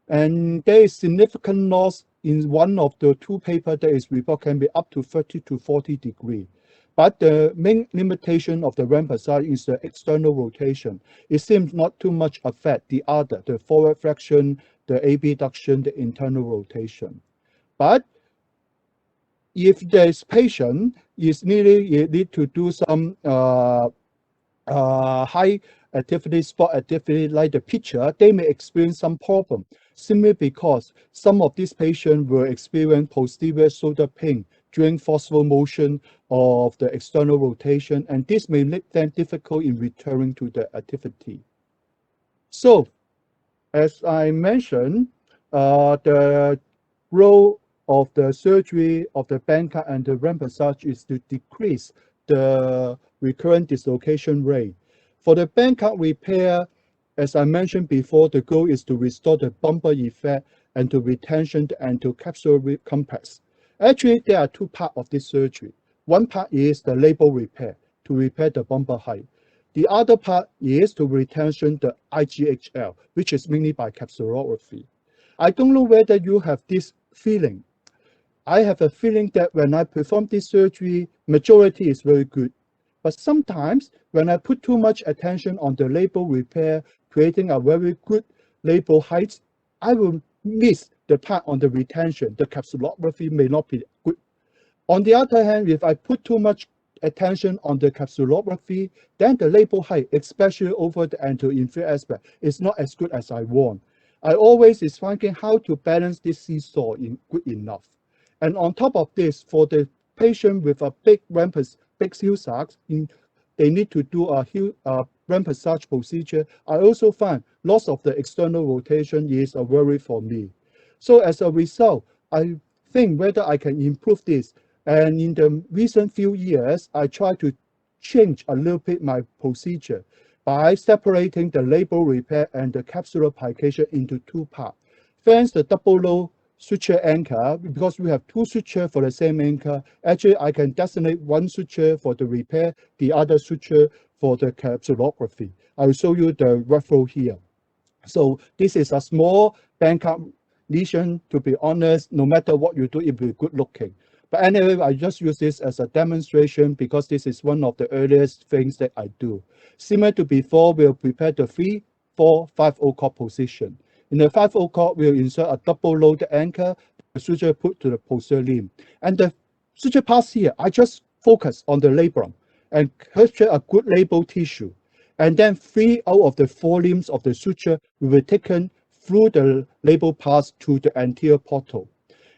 And there is significant loss in one of the two papers that is report can be up to 30 to 40 degrees. But the main limitation of the ramp massage is the external rotation. It seems not too much affect the other, the forward flexion, the abduction, the internal rotation. But if this patient is need to do some high activity, sport activity like the picture, they may experience some problem, simply because some of these patients will experience posterior shoulder pain during forceful motion of the external rotation, and this may make them difficult in returning to the activity. So, as I mentioned, the role of the surgery of the Bankart and the ramp massage is to decrease the recurrent dislocation rate. For the Bankart repair, as I mentioned before, the goal is to restore the bumper effect and to retention the anterocapsular complex. Actually, there are two parts of this surgery. One part is the label repair, to repair the bumper height. The other part is to retention the IGHL, which is mainly by capsulography. I don't know whether you have this feeling. I have a feeling that when I perform this surgery, majority is very good. But sometimes when I put too much attention on the label repair, creating a very good label height, I will miss the part on the retention. The capsulography may not be good. On the other hand, if I put too much attention on the capsulography, then the label height, especially over the anterior aspect, is not as good as I want. I always is finding how to balance this seesaw in good enough. And on top of this, for the patient with a big heel sacs, they need to do a ramp massage procedure. I also find loss of the external rotation is a worry for me. So as a result, I think whether I can improve this. And in the recent few years, I try to change a little bit my procedure by separating the label repair and the capsular plication into two parts. First, the double low suture anchor, because we have two sutures for the same anchor. Actually, I can designate one suture for the repair, the other suture for the capsulography. I will show you the workflow here. So this is a small Bankart lesion. To be honest, no matter what you do, it will be good looking. But anyway, I just use this as a demonstration because this is one of the earliest things that I do. Similar to before, we'll prepare the 3, 4, 5 O-cord position. In the 5 O-cord, we'll insert a double loaded anchor, the suture put to the posterior limb. And the suture pass here, I just focus on the labrum and capture a good label tissue. And then 3 out of the 4 limbs of the suture will be taken through the label pass to the anterior portal.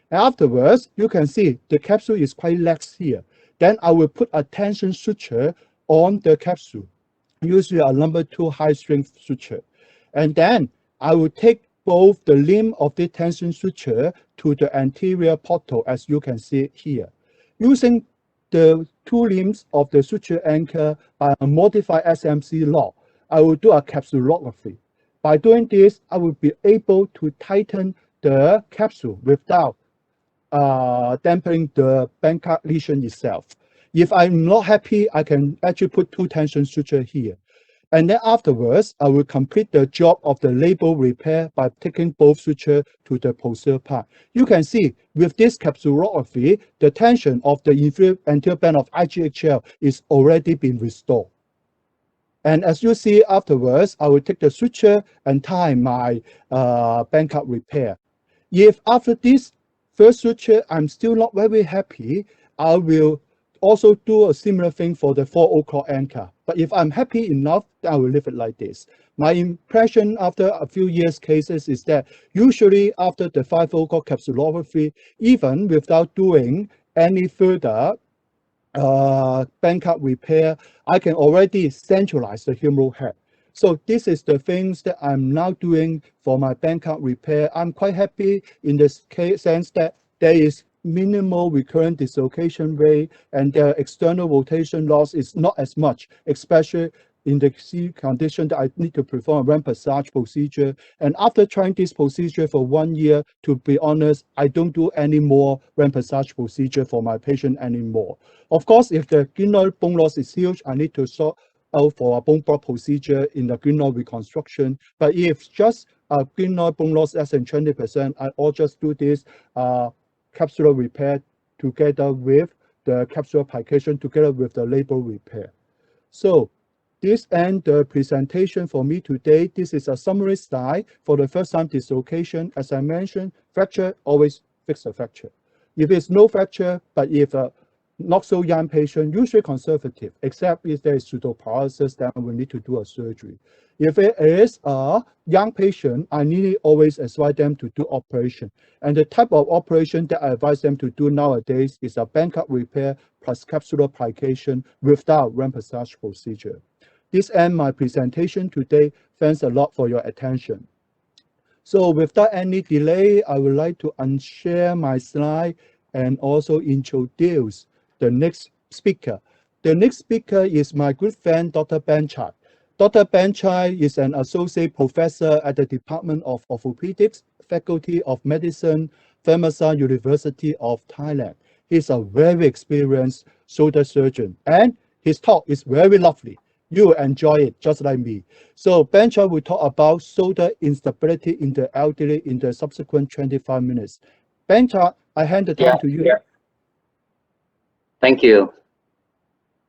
Afterwards, you can see the capsule is quite lax here. Then I will put a tension suture on the capsule, usually a number 2 high strength suture. And then I will take both the limb of the tension suture to the anterior portal, as you can see here. Using the 2 limbs of the suture anchor by a modified SMC lock, I will do a capsulography. By doing this, I will be able to tighten the capsule without dampening the Bankart lesion itself. If I'm not happy, I can actually put 2 tension sutures here. And then afterwards, I will complete the job of the label repair by taking both sutures to the posterior part. You can see with this capsulography, the tension of the inferior anterior band of IGHL is already been restored. And as you see afterwards, I will take the suture and tie my Bankart repair. If after this first suture, I'm still not very happy, I will also do a similar thing for the 4 O-cord anchor. But if I'm happy enough, then I will leave it like this. My impression after a few years cases is that usually after the 5 O-cord capsulography, even without doing any further Bankart repair, I can already centralize the humeral head. So this is the things that I'm now doing for my Bankart repair. I'm quite happy in the sense that there is minimal recurrent dislocation rate and the external rotation loss is not as much, especially in the condition that I need to perform a ramp massage procedure. And after trying this procedure for 1 year, to be honest, I don't do any more ramp massage procedure for my patient anymore. Of course, if the glenoid bone loss is huge, I need to sort out for a bone block procedure in the glenoid reconstruction. But if just a glenoid bone loss less than 20%, I will just do this capsular repair together with the capsular plication together with the label repair. So this ends the presentation for me today. This is a summary slide for the first time dislocation. As I mentioned, fracture, always fix the fracture. If it's no fracture, but if a not so young patient, usually conservative, except if there is pseudoparalysis, then we need to do a surgery. If it is a young patient, I need to always advise them to do operation. And the type of operation that I advise them to do nowadays is a Bankart repair plus capsular plication without ramp massage procedure. This ends my presentation today. Thanks a lot for your attention. So without any delay, I would like to unshare my slide and also introduce the next speaker. The next speaker is my good friend, Dr. Bancha. Dr. Bancha is an associate professor at the Department of Orthopedics, Faculty of Medicine, Thammasat University of Thailand. He's a very experienced shoulder surgeon, and his talk is very lovely. You will enjoy it just like me. So Bancha will talk about shoulder instability in the elderly in the subsequent 25 minutes. Bancha, I hand the time to you. Thank you.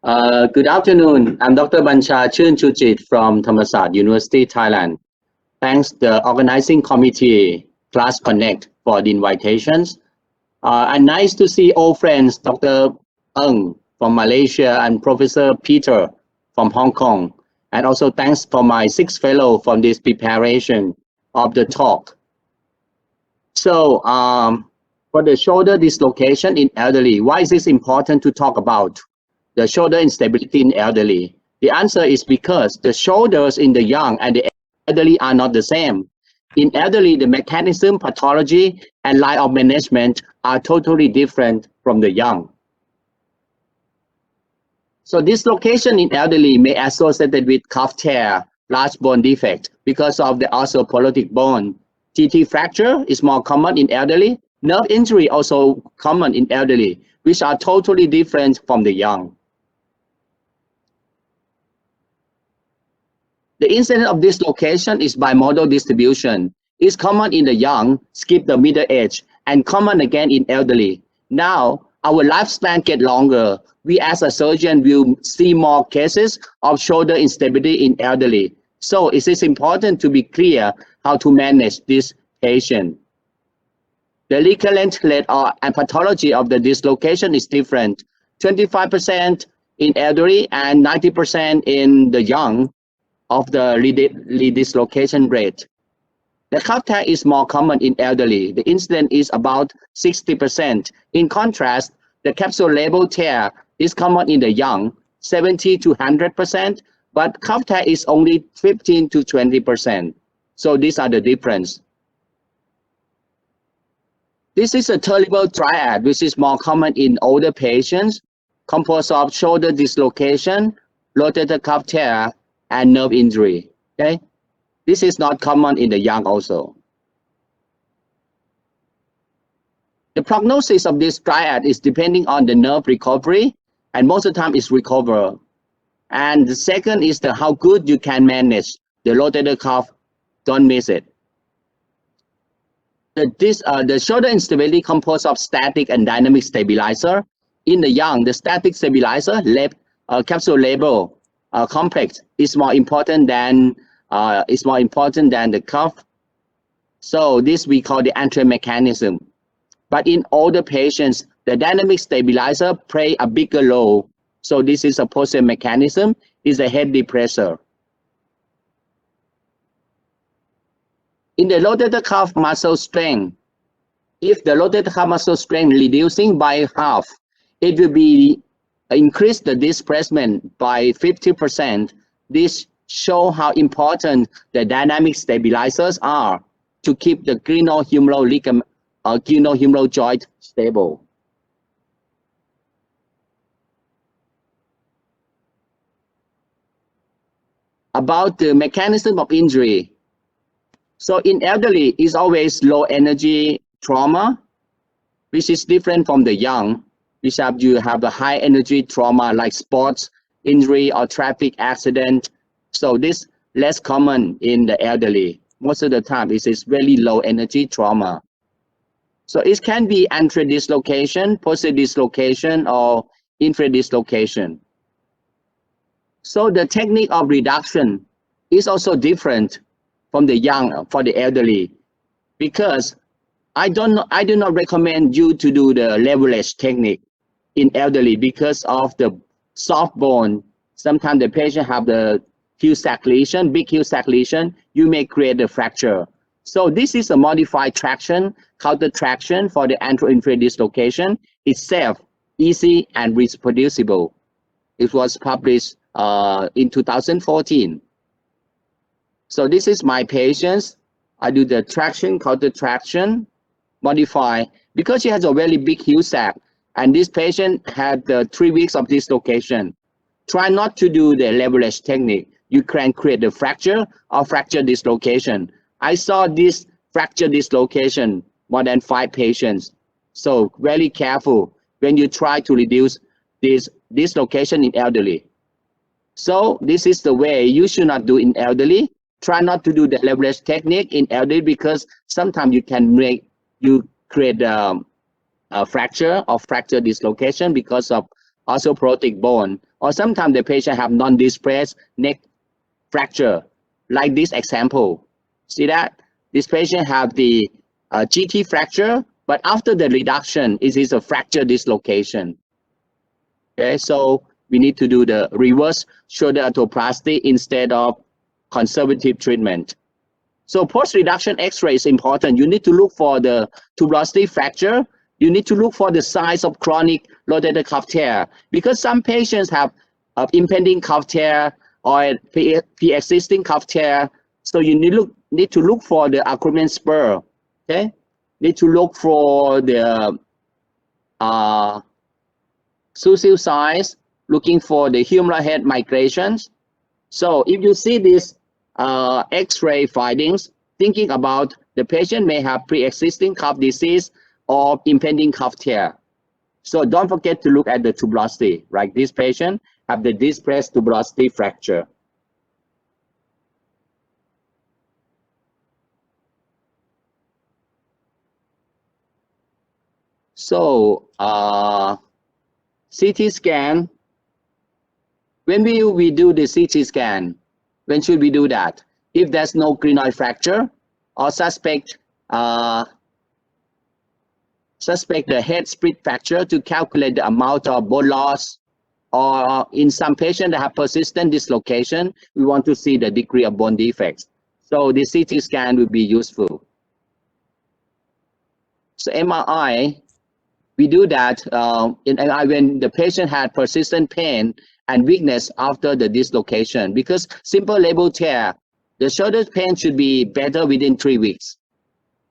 Good afternoon. I'm Dr. Bancha Chernchujit from Thammasat University, Thailand. Thanks the organizing committee, CLAAS Connect, for the invitations. And nice to see old friends, Dr. Ng from Malaysia and Professor Peter from Hong Kong. And also thanks for my 6 fellow from this preparation of the talk. So for the shoulder dislocation in elderly, why is this important to talk about the shoulder instability in elderly? The answer is because the shoulders in the young and the elderly are not the same. In elderly, the mechanism, pathology, and line of management are totally different from the young. So dislocation in elderly may associated with cuff tear, large bone defect because of the osteoporotic bone. TT fracture is more common in elderly. Nerve injury also common in elderly, which are totally different from the young. The incidence of dislocation is bimodal distribution. It's common in the young, skip the middle age, and common again in elderly. Now, our lifespan get longer. We as a surgeon will see more cases of shoulder instability in elderly. So it is important to be clear how to manage this patient. The recurrent rate and pathology of the dislocation is different. 25% in elderly and 90% in the young of the redislocation rate. The cuff tear is more common in elderly. The incidence is about 60%. In contrast, the capsule label tear is common in the young, 70 to 100%, but cuff tear is only 15 to 20%. So these are the difference. This is a terrible triad, which is more common in older patients, composed of shoulder dislocation, rotator cuff tear, and nerve injury. Okay, this is not common in the young also. The prognosis of this triad is depending on the nerve recovery, and most of the time it's recover. And the second is how good you can manage the rotator cuff. Don't miss it. The shoulder instability composed of static and dynamic stabilizer. In the young, the static stabilizer, capsule label complex is more important than the cuff. So this we call the entry mechanism. But in older patients, the dynamic stabilizer play a bigger role. So this is a posterior mechanism, is a head depressor. In the rotator cuff muscle strength, if the rotator cuff muscle strength reducing by half, it will be increase the displacement by 50%. This show how important the dynamic stabilizers are to keep the glenohumeral ligament or glenohumeral joint stable. About the mechanism of injury. So in elderly, it's always low energy trauma, which is different from the young, which you have a high energy trauma like sports injury or traffic accident. So this less common in the elderly. Most of the time, it is very low energy trauma. So it can be antrodislocation, posterior dislocation, or infra dislocation. So the technique of reduction is also different from the young for the elderly, because I do not recommend you to do the leverage technique in elderly because of the soft bone. Sometimes the patient have the heel sac lesion, big heel sac lesion, you may create a fracture. So this is a modified traction, counter traction for the antro-inferior dislocation. It's safe, easy, and reproducible. It was published in 2014. So this is my patients. I do the traction, counter traction, modify, because she has a very big heel sac, and this patient had 3 weeks of dislocation. Try not to do the leverage technique. You can create a fracture or fracture dislocation. I saw this fracture dislocation more than 5 patients. So very careful when you try to reduce this dislocation in elderly. So this is the way you should not do in elderly. Try not to do the leverage technique in elderly because sometimes you create a fracture or fracture dislocation because of osteoporotic bone, or sometimes the patient have non-displaced neck fracture, like this example. See that? This patient have the GT fracture, but after the reduction, it is a fracture dislocation. Okay, so we need to do the reverse shoulder arthroplasty instead of conservative treatment. So post-reduction X-ray is important. You need to look for the tuberosity fracture. You need to look for the size of chronic rotator cuff tear, because some patients have impending cuff tear or pre-existing cuff tear. So you need to look for the acromion spur. Okay, need to look for the suture size, looking for the humeral head migrations. So if you see these X-ray findings, thinking about the patient may have pre-existing cuff disease or impending cuff tear. So don't forget to look at the tuberosity, right? This patient have the displaced tuberosity fracture. So CT scan, when we do the CT scan, when should we do that? If there's no glenoid fracture or suspect the head split fracture, to calculate the amount of bone loss, or in some patients that have persistent dislocation, we want to see the degree of bone defects. So the CT scan will be useful. So MRI, we do that in MRI when the patient had persistent pain and weakness after the dislocation, because simple labral tear, the shoulder pain should be better within 3 weeks.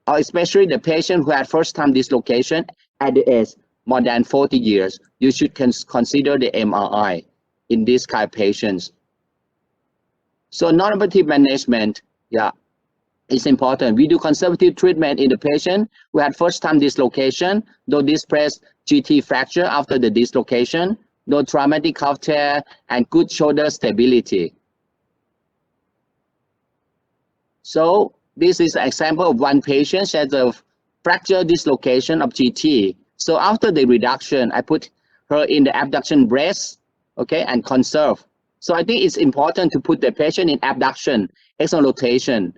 Or especially the patient who had first-time dislocation at the age more than 40 years, you should consider the MRI in these kind of patients. So non-operative management, yeah, is important. We do conservative treatment in the patient who had first-time dislocation, no displaced GT fracture after the dislocation, no traumatic cuff tear, and good shoulder stability. So this is an example of one patient who has a fracture dislocation of GT. So after the reduction, I put her in the abduction brace, okay, and conserve. So I think it's important to put the patient in abduction, external rotation,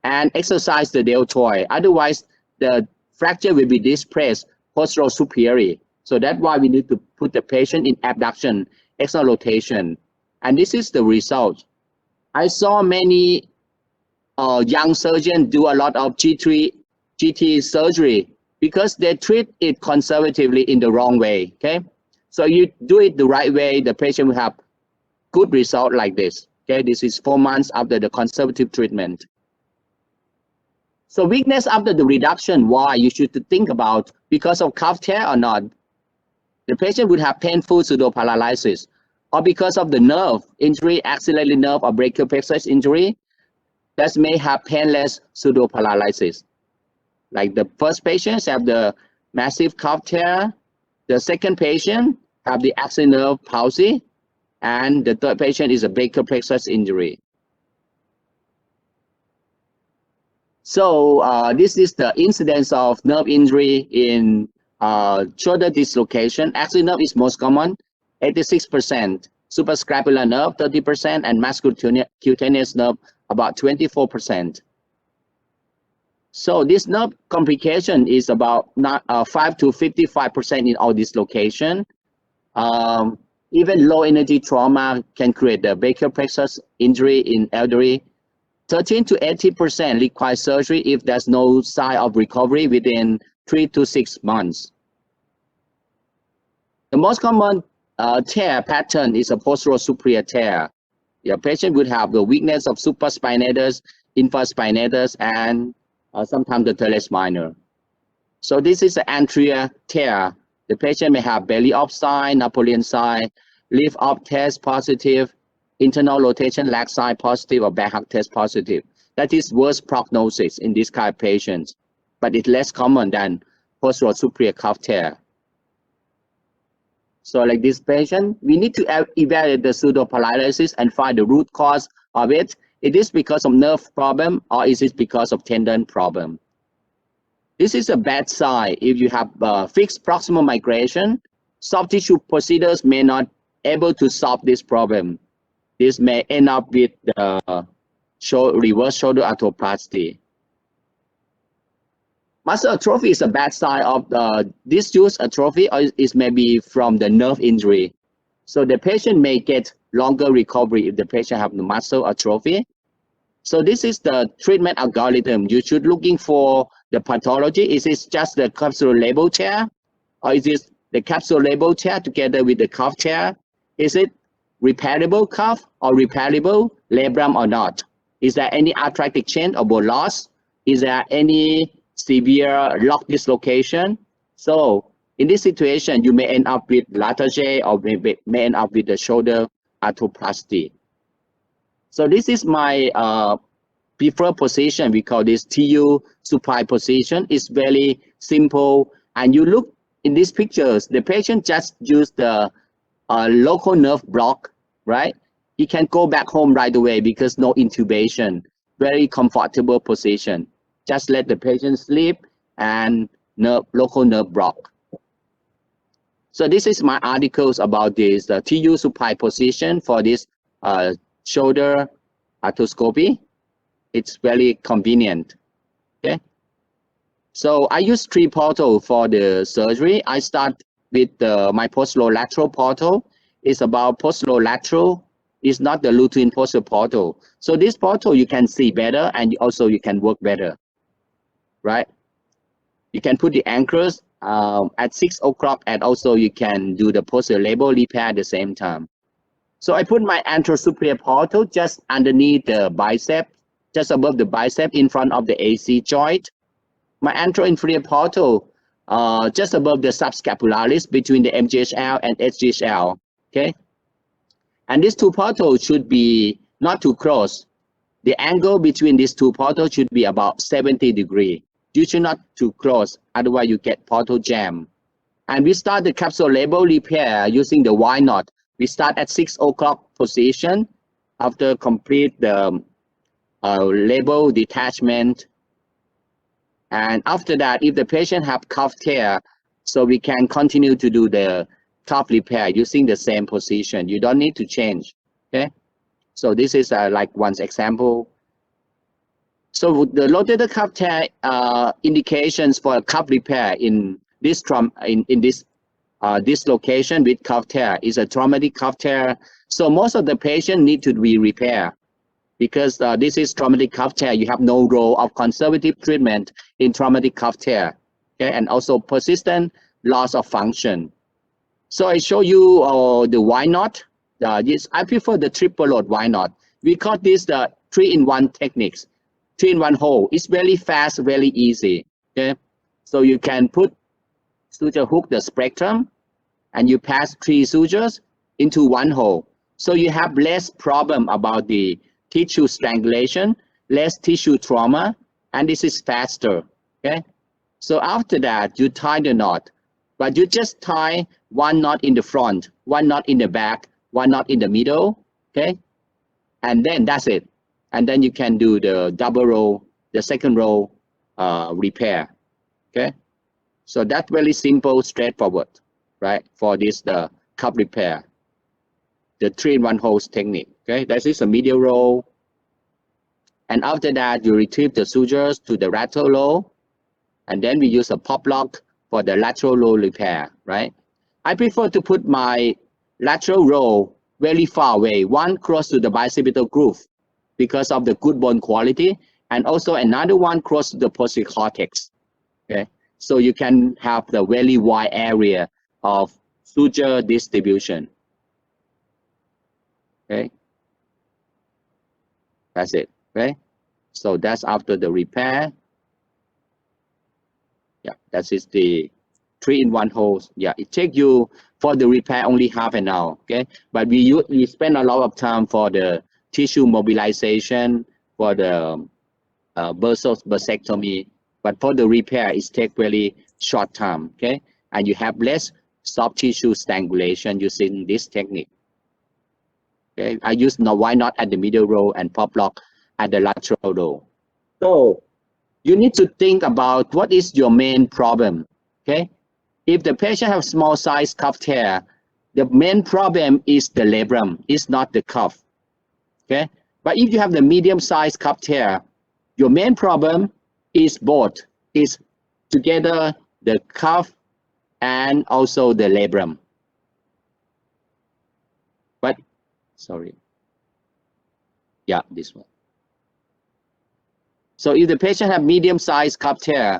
and exercise the deltoid. Otherwise, the fracture will be displaced postero superior. So that's why we need to put the patient in abduction, external rotation. And this is the result. I saw many young surgeons do a lot of GT surgery because they treat it conservatively in the wrong way, okay? So you do it the right way, the patient will have good result like this. Okay, this is 4 months after the conservative treatment. So weakness after the reduction, why you should think about because of calf tear or not. The patient would have painful pseudoparalysis, or because of the nerve injury, axillary nerve or brachial plexus injury, that may have painless pseudoparalysis. Like the first patient have the massive calf tear, the second patient have the axillary nerve palsy, and the third patient is a brachial plexus injury. So this is the incidence of nerve injury in shoulder dislocation. Axillary nerve is most common, 86%, suprascapular nerve 30%, and musculocutaneous nerve about 24%. So this nerve complication is about 5 to 55% in all dislocation. Even low energy trauma can create the brachial plexus injury in elderly. 13 to 80% require surgery if there's no sign of recovery within 3 to 6 months. The most common tear pattern is a posterior superior tear. Your patient would have the weakness of supraspinatus, infraspinatus, and sometimes the teres minor. So this is the anterior tear. The patient may have belly up sign, Napoleon sign, lift up test positive, internal rotation lag side positive, or Bankart test positive. That is worse prognosis in this kind of patients, but it's less common than posterior superior calf tear. So like this patient, we need to evaluate the pseudoparalysis and find the root cause of it. Is this because of nerve problem or is it because of tendon problem? This is a bad sign. If you have fixed proximal migration, soft tissue procedures may not able to solve this problem. This may end up with the reverse shoulder arthroplasty. Muscle atrophy is a bad sign of disuse atrophy, or it may be from the nerve injury. So the patient may get longer recovery if the patient have the muscle atrophy. So this is the treatment algorithm. You should looking for the pathology. Is it just the capsulolabral tear, or is it the capsulolabral tear together with the calf tear? Is it repairable calf or repairable labrum or not? Is there any arthritic change or bone loss? Is there any severe lock dislocation? So in this situation, you may end up with Latarjet or may end up with the shoulder arthroplasty. So this is my preferred position. We call this TU supine position. It's very simple. And you look in these pictures, the patient just used the local nerve block, right? He can go back home right away because no intubation. Very comfortable position. Just let the patient sleep and local nerve block. So this is my articles about this TU supine position for this shoulder arthroscopy. It's very convenient. Okay. So I use 3 portal for the surgery. I start with my posterolateral portal. It's about posterolateral. It's not the lutein posterior portal. So this portal you can see better, and also you can work better, right? You can put the anchors at 6 o'clock, and also you can do the posterior labral repair at the same time. So I put my anterosuperior portal just underneath the bicep, just above the bicep in front of the AC joint. My anteroinferior portal just above the subscapularis between the MGHL and HGHL, okay? And these 2 portals should be not too close. The angle between these 2 portals should be about 70 degrees. You should not too close, otherwise you get portal jam. And we start the capsulolabral repair using the Y knot. We start at 6 o'clock position after complete the label detachment. And after that, if the patient have calf tear, so we can continue to do the calf repair using the same position. You don't need to change, okay? So this is like one example. So the rotator cuff tear indications for calf repair in this dislocation with calf tear is a traumatic calf tear. So most of the patient need to be repaired because this is traumatic calf tear. You have no role of conservative treatment in traumatic calf tear, okay? And also persistent loss of function. So I show you the Y knot. Yes, I prefer the triple load Y knot. We call this the 3-in-1 techniques. 3-in-1 hole. It's very fast, very easy. Okay, so you can put suture hook the spectrum, and you pass 3 sutures into 1 hole. So you have less problem about the tissue strangulation, less tissue trauma, and this is faster. Okay, so after that you tie the knot, but you just tie 1 knot in the front, 1 knot in the back, 1 knot in the middle. Okay, and then that's it. And then you can do the double row, the second row repair. Okay, so that's very simple, straightforward, right? For this the cup repair, the 3-in-1 holes technique. Okay, that is a medial row, and after that you retrieve the sutures to the lateral row, and then we use a pop lock for the lateral row repair, right? I prefer to put my lateral row very far away, one close to the bicipital groove, because of the good bone quality, and also another one close to the posterior cortex. Okay, so you can have the very wide area of suture distribution. Okay, that's it. Okay, so that's after the repair. Yeah, that is the 3-in-1 holes. Yeah, it takes you for the repair only half an hour. Okay, but we spend a lot of time for the tissue mobilization, for the bursectomy, but for the repair it takes very short time. Okay, and you have less soft tissue strangulation using this technique. Okay, I use now why not at the middle row and pop lock at the lateral row. So you need to think about what is your main problem. Okay, if the patient has small size cuff tear, the main problem is the labrum, it's not the cuff. Okay, but if you have the medium size cuff tear, your main problem is both, is together the cuff and also the labrum. But sorry, yeah, this one. So if the patient have medium size cuff tear,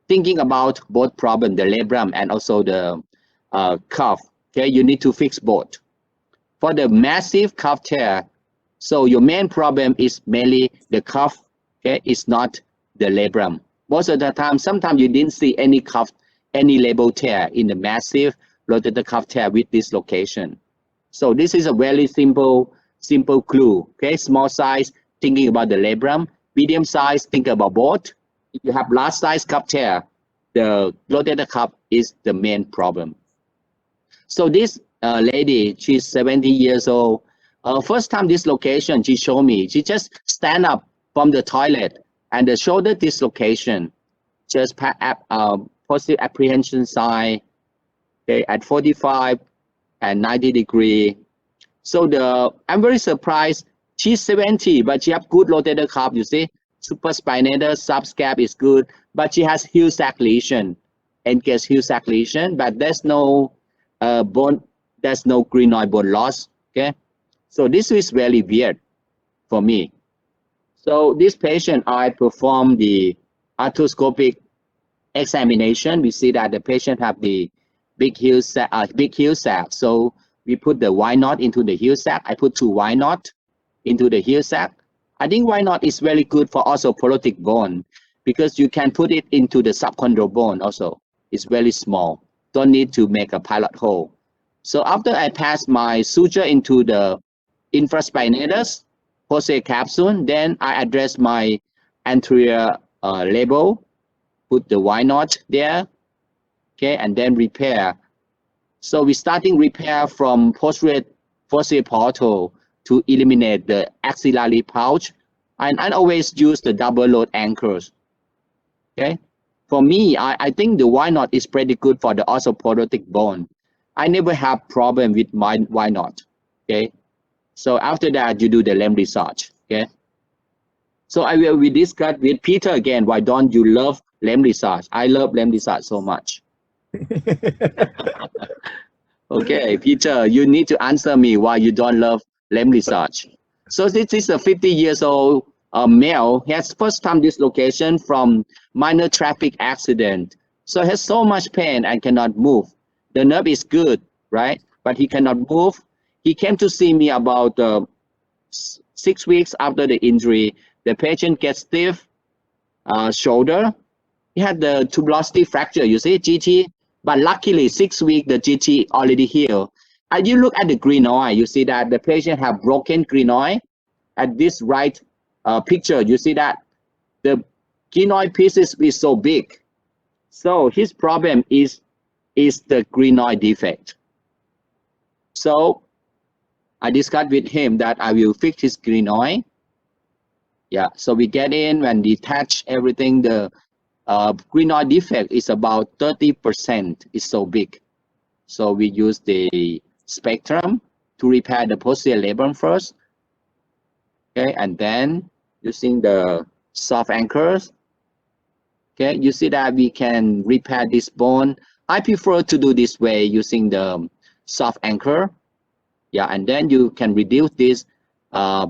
thinking about both problem, the labrum and also the cuff, okay, you need to fix both. For the massive cuff tear, so your main problem is mainly the cuff, okay, it's not the labrum. Most of the time, sometimes you didn't see any cuff, any labral tear in the massive rotator cuff tear with dislocation. So this is a very simple clue. Okay, small size, thinking about the labrum. Medium size, think about both. If you have large size cuff tear, the rotator cuff is the main problem. So this lady, she's 70 years old. First time dislocation, she showed me. She just stand up from the toilet and the shoulder dislocation, just positive apprehension sign, okay, at 45 and 90 degree. So I'm very surprised. She's 70, but she have good rotator cuff. You see, supraspinatus, subscap is good, but she has heel sac lesion, engaged heel sac lesion, but there's no bone, there's no glenoid bone loss. Okay, so this is very weird for me. So this patient, I performed the arthroscopic examination. We see that the patient have the big heel sac. So we put the Y knot into the heel sac. I put 2 Y knot into the heel sac. I think Y knot is very good for osteoporotic bone because you can put it into the subchondral bone also. It's very small. Don't need to make a pilot hole. So after I pass my suture into the infraspinatus, posterior capsule, then I address my anterior label, put the Y knot there, okay, and then repair. So we're starting repair from posterior portal to eliminate the axillary pouch, and I always use the double load anchors. Okay, for me, I think the Y knot is pretty good for the osteoporotic bone. I never have problem with my Y knot. Okay, so after that you do the limb research. Okay, so we discuss with Peter again. Why don't you love limb research? I love limb research so much. Okay, Peter, you need to answer me why you don't love limb research. So this is a 50 years old male. He has first time dislocation from minor traffic accident. So he has so much pain and cannot move. The nerve is good, right? But he cannot move. He came to see me about 6 weeks after the injury, the patient gets stiff shoulder. He had the tuberosity fracture, you see, GT, but luckily 6 weeks, the GT already healed. And you look at the glenoid, you see that the patient have broken glenoid. At this right picture, you see that the glenoid pieces is so big. So his problem is the glenoid defect. So I discussed with him that I will fix his glenoid. Yeah, so we get in and detach everything. The glenoid defect is about 30%. It's so big. So we use the spectrum to repair the posterior labrum first. Okay, and then using the soft anchors. Okay, you see that we can repair this bone. I prefer to do this way using the soft anchor. Yeah, and then you can reduce this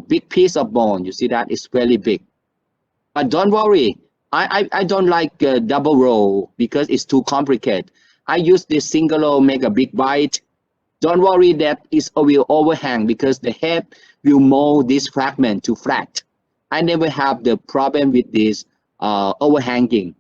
big piece of bone. You see that it's very big. But don't worry, I don't like double row because it's too complicated. I use this single row, make a big bite. Don't worry that it will overhang because the head will mold this fragment to flat. I never have the problem with this overhanging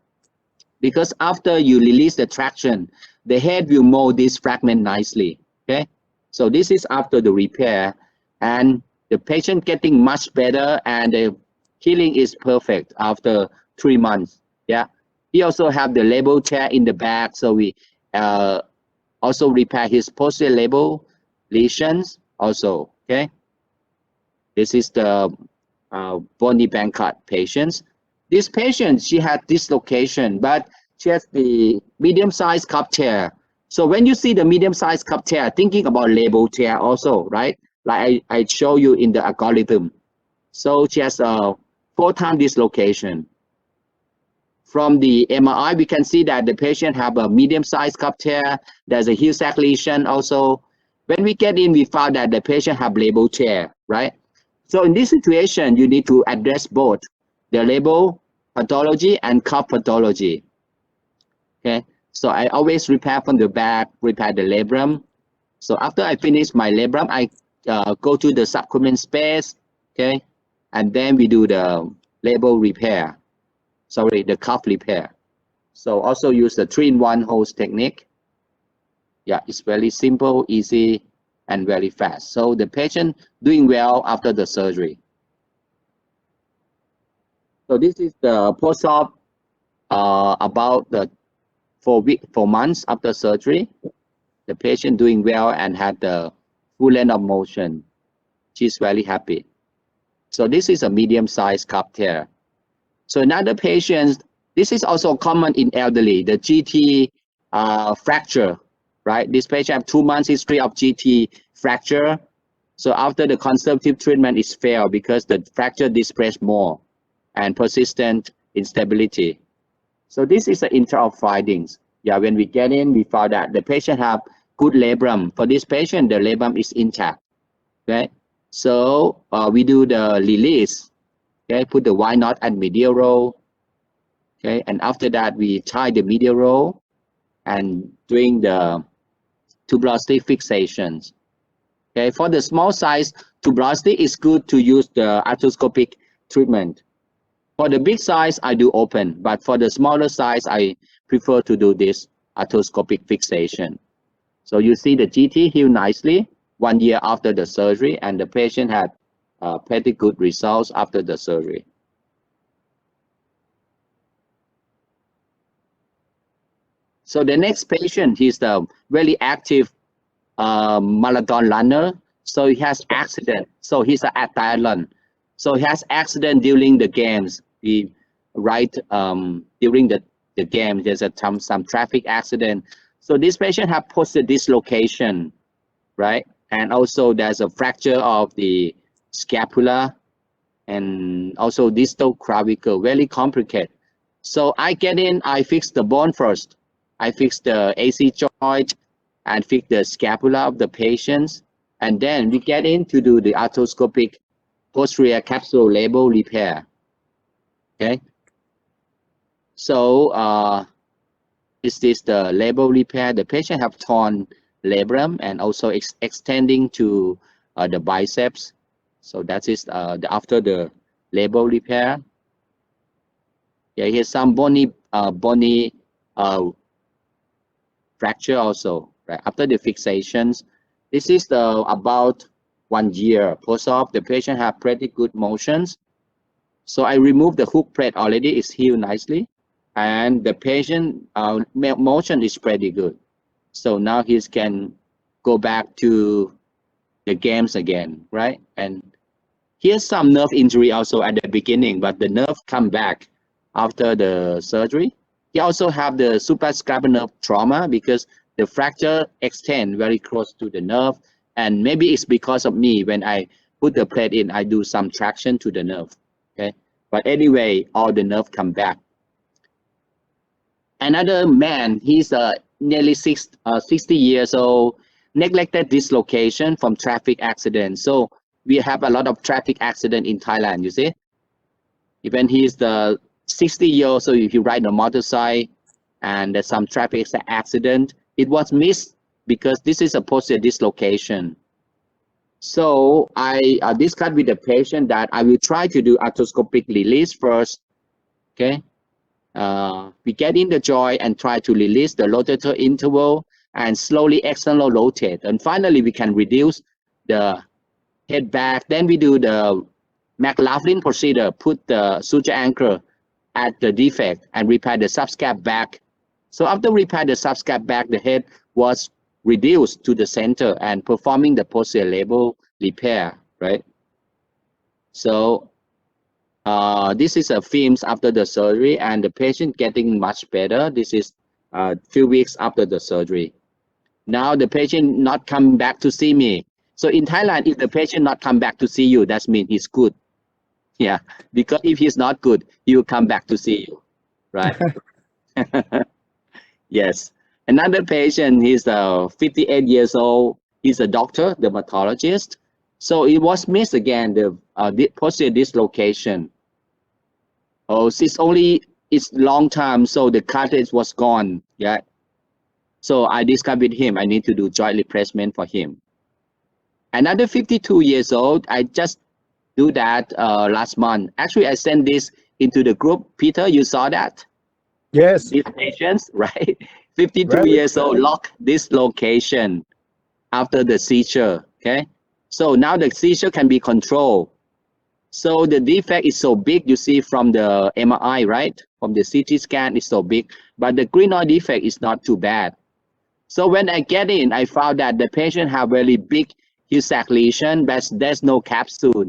because after you release the traction, the head will mold this fragment nicely. Okay, so this is after the repair, and the patient getting much better, and the healing is perfect after 3 months. Yeah, he also have the labral tear in the back, so we also repair his posterior labral lesions also. Okay, this is the Bony Bankart patients. This patient, she had dislocation, but she has the medium-sized cup tear. So when you see the medium-sized cup tear, thinking about labral tear also, right? Like I show you in the algorithm. So she has a 4-time dislocation. From the MRI, we can see that the patient have a medium-sized cup tear. There's a heel sac lesion also. When we get in, we found that the patient have labral tear, right? So in this situation, you need to address both the labral pathology and cup pathology. Okay, so I always repair from the back, repair the labrum. So after I finish my labrum, I go to the subclavian space, okay, and then we do the labral repair. Sorry, the cuff repair. So also use the 3-in-1 hose technique. Yeah, it's very simple, easy, and very fast. So the patient doing well after the surgery. So this is the post-op about the 4 months after surgery. The patient doing well and had the full range of motion. She's very happy. So this is a medium-sized cup tear. So another patient, this is also common in elderly, the GT fracture, right? This patient have 2 months history of GT fracture. So after the conservative treatment is failed because the fracture displaced more and persistent instability. So this is the inter-op findings. Yeah, when we get in, we found that the patient have good labrum. For this patient, the labrum is intact. Okay, so we do the release. Okay, put the Y knot at medial row. Okay, and after that, we tie the medial row and doing the tuberosity fixations. Okay, for the small size tuberosity, it's good to use the arthroscopic treatment. For the big size, I do open, but for the smaller size, I prefer to do this arthroscopic fixation. So you see the GT healed nicely 1 year after the surgery, and the patient had pretty good results after the surgery. So the next patient, he's the very active marathon runner. So he has accident. So he's at Thailand. So he has accident during the games. He during the game, there's some traffic accident. So this patient have posterior dislocation, right? And also there's a fracture of the scapula and also distal clavicle, very complicated. So I get in, I fix the bone first. I fix the AC joint and fix the scapula of the patients. And then we get in to do the arthroscopic posterior capsule labral repair. Okay. So this is the labral repair. The patient have torn labrum and also extending to the biceps. So that is after the label repair. Yeah, here's some bony fracture also, right? After the fixations, this is about 1 year post-op. The patient have pretty good motions. So I removed the hook plate already, it's healed nicely. And the patient motion is pretty good. So now he can go back to the games again, right? And here's some nerve injury also at the beginning, but the nerve come back after the surgery. He also have the supraspinatus nerve trauma because the fracture extend very close to the nerve, and maybe it's because of me. When I put the plate in, I do some traction to the nerve. Okay, but anyway, all the nerve come back. Another man, he's nearly 60 years old, neglected dislocation from traffic accident. So we have a lot of traffic accident in Thailand, you see. Even he's the 60 years old, so if you ride a motorcycle and there's some traffic accident, it was missed because this is a posterior dislocation. So I discussed with the patient that I will try to do arthroscopic release first, okay? We get in the joint and try to release the rotator interval and slowly external rotate. And finally, we can reduce the head back. Then we do the McLaughlin procedure, put the suture anchor at the defect and repair the subscap back. So after repair the subscap back, the head was reduced to the center and performing the posterior label repair, right? So this is a films after the surgery and the patient getting much better. This is a few weeks after the surgery. Now the patient not come back to see me. So in Thailand, if the patient not come back to see you, that means he's good. Yeah, because if he's not good, he will come back to see you, right? Yes. Another patient, he's 58 years old. He's a doctor, dermatologist. So it was missed again, the posterior dislocation. Oh, it's long time, so the cartilage was gone. Yeah. So I discussed with him, I need to do joint replacement for him. Another 52 years old, I just do that last month. Actually, I sent this into the group. Peter, you saw that? Yes. These patients, right? 52 Very years old, lock dislocation after the seizure, okay? So now the seizure can be controlled. So the defect is so big, you see from the MRI, right? From the CT scan, it's so big, but the glenoid defect is not too bad. So when I get in, I found that the patient have really big Hill-Sachs lesion, but there's no capsule.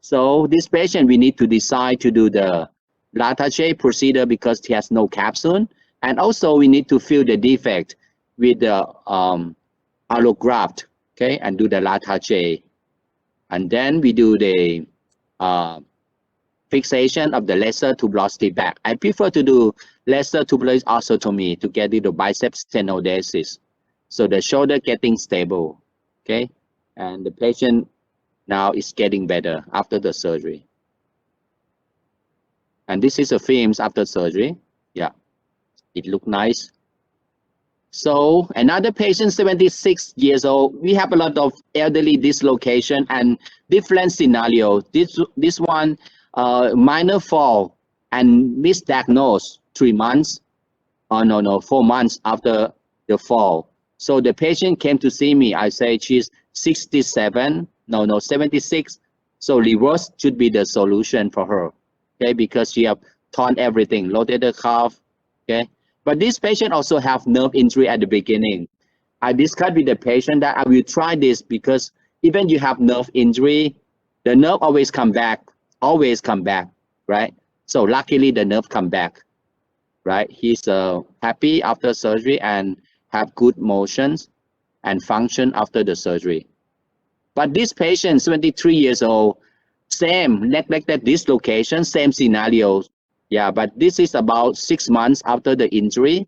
So this patient, we need to decide to do the Lattache procedure because he has no capsule. And also we need to fill the defect with the allograft, okay, and do the Lattache. And then we do the fixation of the lesser tuberosity back. I prefer to do lesser tuberosity osteotomy to get the biceps tenodesis. So the shoulder getting stable, okay? And the patient now is getting better after the surgery. And this is a films after surgery. Yeah, it looked nice. So another patient, 76 years old. We have a lot of elderly dislocation and different scenarios. This one, minor fall and misdiagnosed 3 months. Oh, no, 4 months after the fall. So the patient came to see me. I say she's 67, 76. So reverse should be the solution for her, okay? Because she have torn everything, rotator cuff, okay? But this patient also have nerve injury at the beginning. I discussed with the patient that I will try this because even you have nerve injury, the nerve always come back, right? So luckily the nerve come back, right? He's happy after surgery and have good motions and function after the surgery. But this patient, 23 years old, same neglected dislocation, same scenario. Yeah, but this is about 6 months after the injury.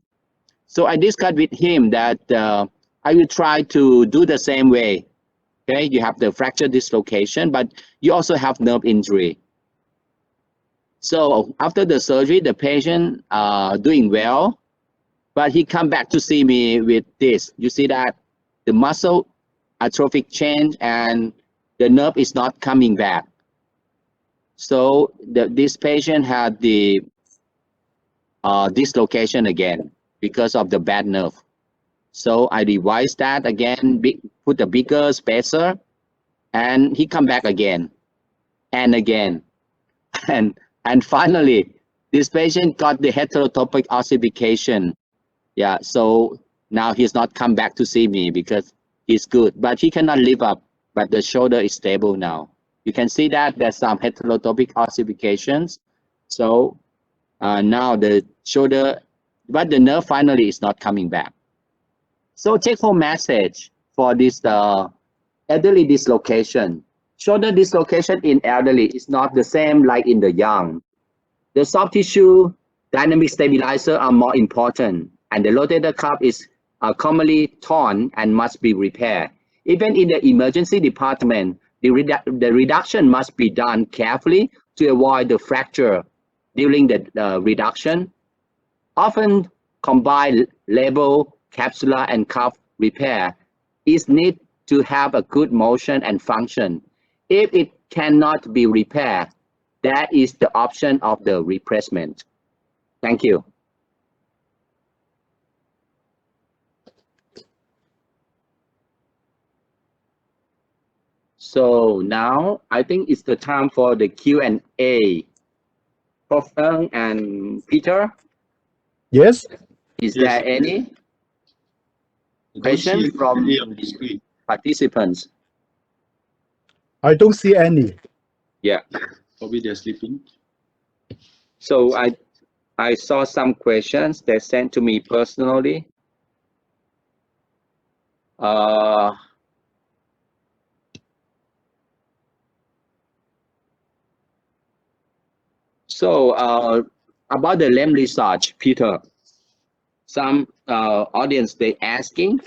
So I discussed with him that I will try to do the same way. Okay, you have the fracture dislocation, but you also have nerve injury. So after the surgery, the patient doing well, but he come back to see me with this. You see that the muscle atrophic change and the nerve is not coming back. So this patient had the dislocation again because of the bad nerve. So I revised that again, put a bigger spacer, and he come back again and again. And finally, this patient got the heterotopic ossification. Yeah, so now he's not come back to see me because he's good, but he cannot live up, but the shoulder is stable now. You can see that there's some heterotopic ossifications. So now the shoulder, but the nerve finally is not coming back. So take home message for this elderly dislocation. Shoulder dislocation in elderly is not the same like in the young. The soft tissue dynamic stabilizer are more important, and the rotator cuff is commonly torn and must be repaired. Even in the emergency department, the reduction must be done carefully to avoid the fracture during the reduction. Often combined label, capsular, and cuff repair is needed to have a good motion and function. If it cannot be repaired, that is the option of the replacement. Thank you. So now I think it's the time for the Q&A. Prof. Ng and Peter, Yes. is Yes. there any I don't question see from any on the screen. participants? I don't see any. Yeah. Probably they're sleeping. So I saw some questions they sent to me personally. So about the LEM research, Peter, some audience they asking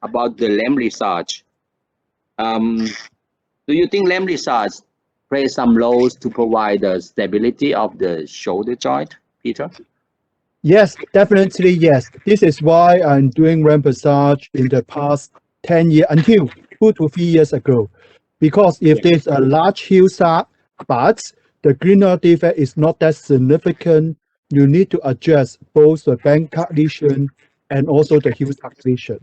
about the LEM research. Do you think LEM research plays some roles to provide the stability of the shoulder joint, Peter? Yes, definitely yes. This is why I'm doing ramp massage in the past 10 years until 2 to 3 years ago. Because if there's a large heel sac, but the glenoid defect is not that significant, you need to adjust both the Bankart lesion and also the heel sac lesion.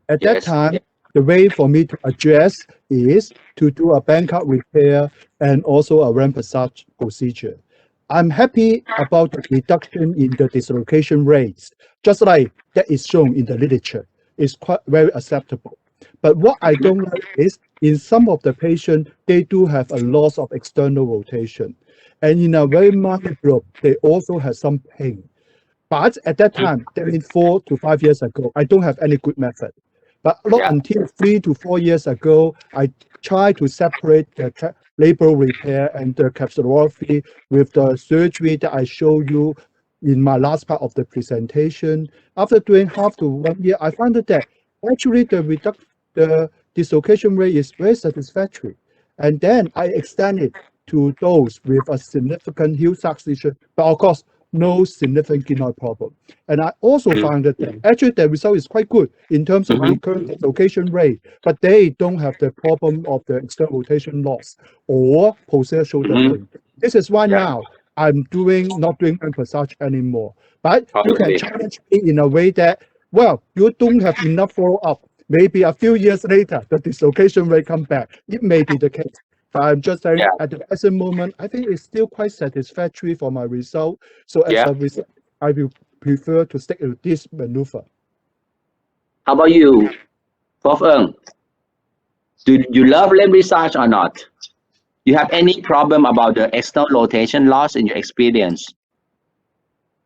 At that Yes. time, the way for me to address is to do a Bankart repair and also a ramp massage procedure. I'm happy about the reduction in the dislocation rates, just like that is shown in the literature. It's quite very acceptable. But what I don't like is in some of the patients, they do have a loss of external rotation. And in a very minor group, they also have some pain. But at that time, that means 4 to 5 years ago, I don't have any good method. But not Yeah. until 3 to 4 years ago, I tried to separate the label repair and the capsulorrhaphy with the surgery that I showed you in my last part of the presentation. After doing half to 1 year, I found that actually the dislocation rate is very satisfactory. And then I extended to those with a significant heel sac lesion, but of course, no significant glenoid problem. And I also found that actually the result is quite good in terms of recurrent dislocation rate, but they don't have the problem of the external rotation loss or posterior shoulder pain. This is why now I'm not doing ramp massage anymore. But you can challenge me in a way that, well, you don't have enough follow-up. Maybe a few years later, the dislocation rate come back. It may be the case. But I'm just saying at the present moment, I think it's still quite satisfactory for my result. So as a result, I will prefer to stick with this maneuver. How about you, Prof. Ng? Do you love LEM research or not? You have any problem about the external rotation loss in your experience?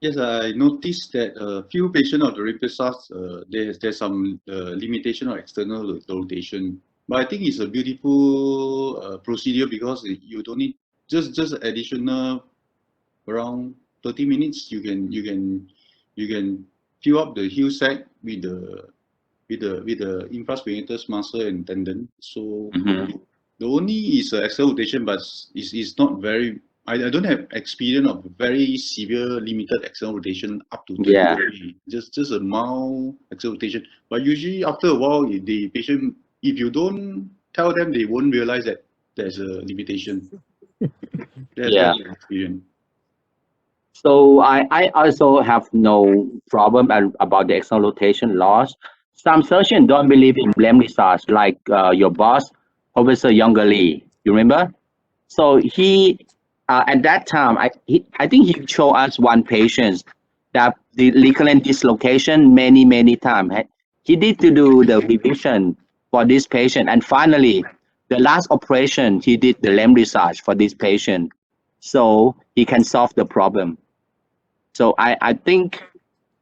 Yes, I noticed that a few patients of the Rippesas, there's some limitation of external rotation. But I think it's a beautiful procedure because you don't need just additional around 30 minutes. You can fill up the heel sac with the infraspinatus muscle and tendon. So the only is external rotation, but it's not very. I don't have experience of very severe limited external rotation up to 20 degree. Just a mild external rotation. But usually after a while, the patient, if you don't tell them, they won't realize that there's a limitation. Yeah. That's my experience. So I also have no problem about the external rotation loss. Some surgeons don't believe in limb massage, like your boss, Professor Younger Lee. You remember? So he, at that time, I think he showed us one patient that the ligament dislocation many times. He did to do the revision for this patient, and finally, the last operation he did the limb massage for this patient, so he can solve the problem. So I think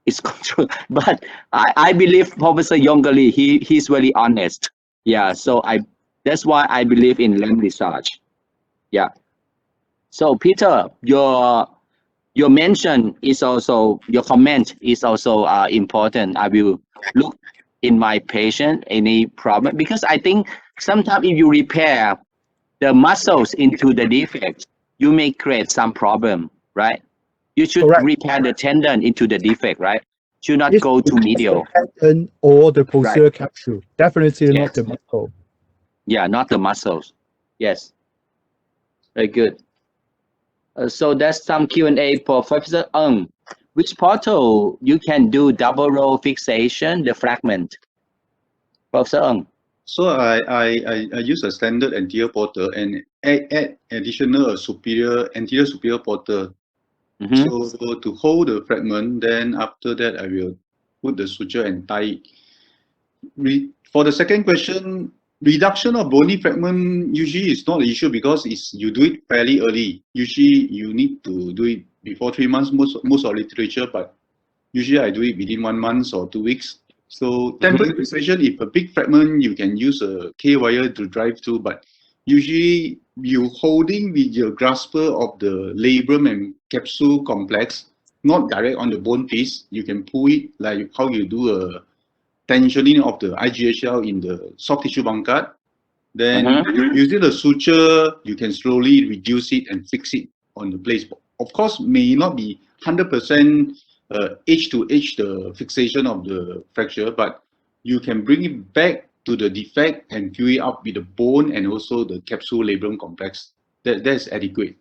it's true, but I believe Professor Younger Lee, he's very honest. Yeah, so that's why I believe in limb massage. Yeah. So Peter, your mention is also, your comment is also important. I will look in my patient any problem, because I think sometimes if you repair the muscles into the defect, you may create some problem, right? You should Correct. repair the tendon into the defect, right? Should not It's go to medial. the tendon or the posterior capsule. Definitely not Yes. the muscle. Yeah, not the muscles. Yes. Very good. So that's some Q&A for Professor Ng. Which portal you can do double row fixation, the fragment? Professor Ng. So I use a standard anterior portal and add additional anterior superior portal. Mm-hmm. So to hold the fragment, then after that I will put the suture and tie it. For the second question, reduction of bony fragment usually is not an issue because you do it fairly early. Usually you need to do it before 3 months, most of literature, but usually I do it within 1 month or 2 weeks. So temporary fixation, if a big fragment, you can use a K-wire to drive through, but usually you holding with your grasper of the labrum and capsule complex, not direct on the bone piece. You can pull it like how you do a tensioning of the IGHL in the soft tissue Bankart. Then using the suture, you can slowly reduce it and fix it on the place. Of course, may not be 100% edge to edge the fixation of the fracture, but you can bring it back to the defect and fill it up with the bone and also the capsule labrum complex. That's adequate.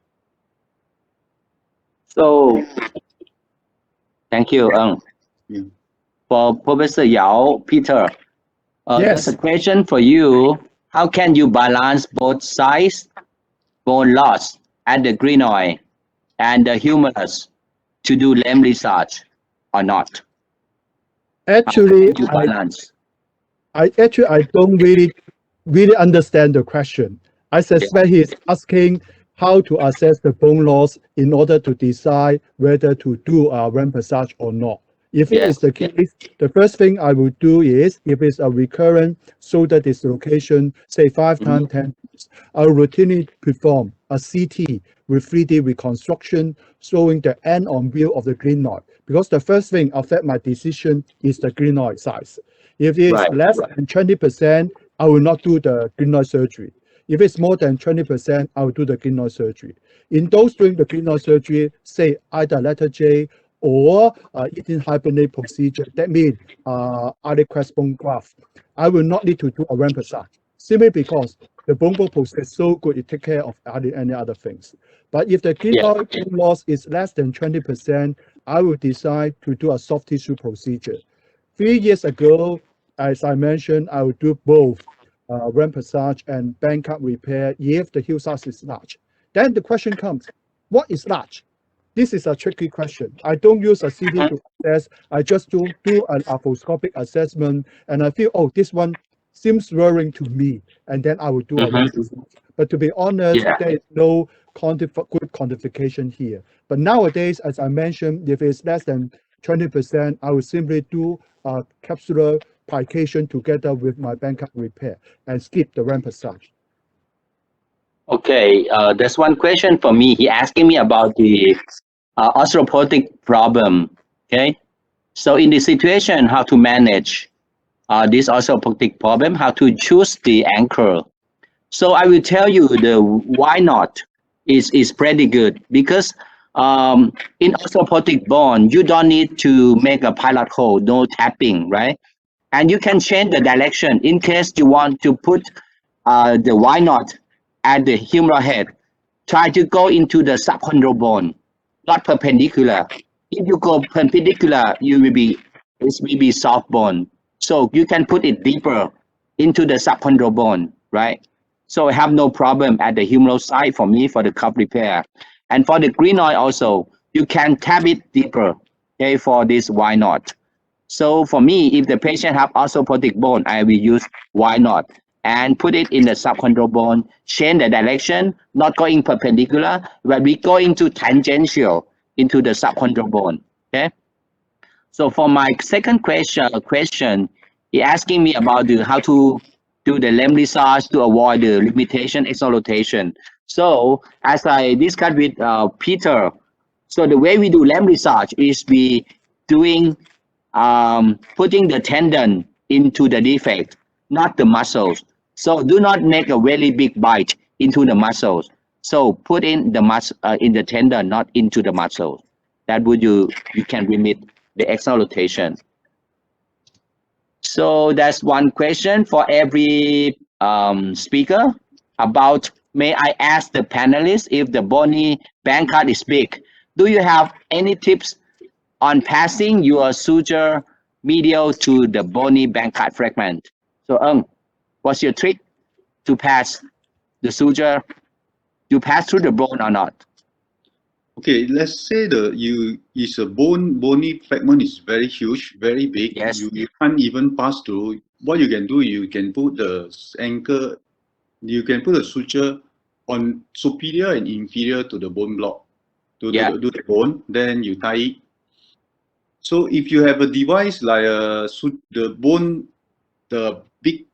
So, thank you, Yeah. For Professor Yao, Peter, Yes. there's a question for you. How can you balance both sides, bone loss at the glenoid and the humerus to do limb massage or not? Actually, You balance. I don't really understand the question. I suspect he is asking how to assess the bone loss in order to decide whether to do a ram massage or not. If it is the case, the first thing I will do is, if it's a recurrent shoulder dislocation, say 5 times 10 times, I will routinely perform a CT with 3D reconstruction showing the end on view of the glenoid, because the first thing affect my decision is the glenoid size. If it is less than 20%, I will not do the glenoid surgery. If it's more than 20%, I will do the glenoid surgery. In those doing the glenoid surgery, say either letter J or eating hibernate procedure, that means adequate bone graft, I will not need to do a ram massage, simply because the bone process is so good, it takes care of any other things. But if the glenoid bone loss is less than 20%, I will decide to do a soft tissue procedure. 3 years ago, as I mentioned, I will do both ram massage and Bankart repair if the heel size is large. Then the question comes, what is large? This is a tricky question. I don't use a CD to assess. I just do an arthroscopic assessment, and I feel, oh, this one seems worrying to me, and then I will do a ram massage. But to be honest, there is no good quantification here. But nowadays, as I mentioned, if it's less than 20%, I will simply do a capsular plication together with my Bankart repair and skip the ram massage. Okay, there's one question for me. He asking me about the arthropodic problem. Okay, so in this situation, how to manage this arthropodic problem, how to choose the anchor. So I will tell you the why not is pretty good, because in arthropodic bone, you don't need to make a pilot hole, no tapping, right? And you can change the direction in case you want to put the why not at the humeral head, try to go into the subchondral bone, not perpendicular. If you go perpendicular, it will be soft bone. So you can put it deeper into the subchondral bone, right? So I have no problem at the humeral side for me for the cup repair. And for the glenoid also, you can tap it deeper, okay, for this why not. So for me, if the patient have orthopodic bone, I will use why not and put it in the subchondral bone, change the direction, not going perpendicular, but we go into tangential into the subchondral bone, okay? So for my second question, he asking me about how to do the limb massage to avoid the limitation exhaustion. So as I discussed with Peter, so the way we do limb massage is we doing putting the tendon into the defect, not the muscles. So do not make a very big bite into the muscles. So put in the in the tendon, not into the muscles. That would you can limit the exhaustion. So that's one question for every speaker about, may I ask the panelists if the bony Bankart is big? Do you have any tips on passing your suture medial to the bony Bankart fragment? So what's your trick to pass the suture? You pass through the bone or not? Okay, let's say is a bony fragment is very huge, very big. Yes. You can't even pass through. What you can do, you can put the anchor, you can put a suture on superior and inferior to the bone block, to the bone, then you tie it. So if you have a device like the big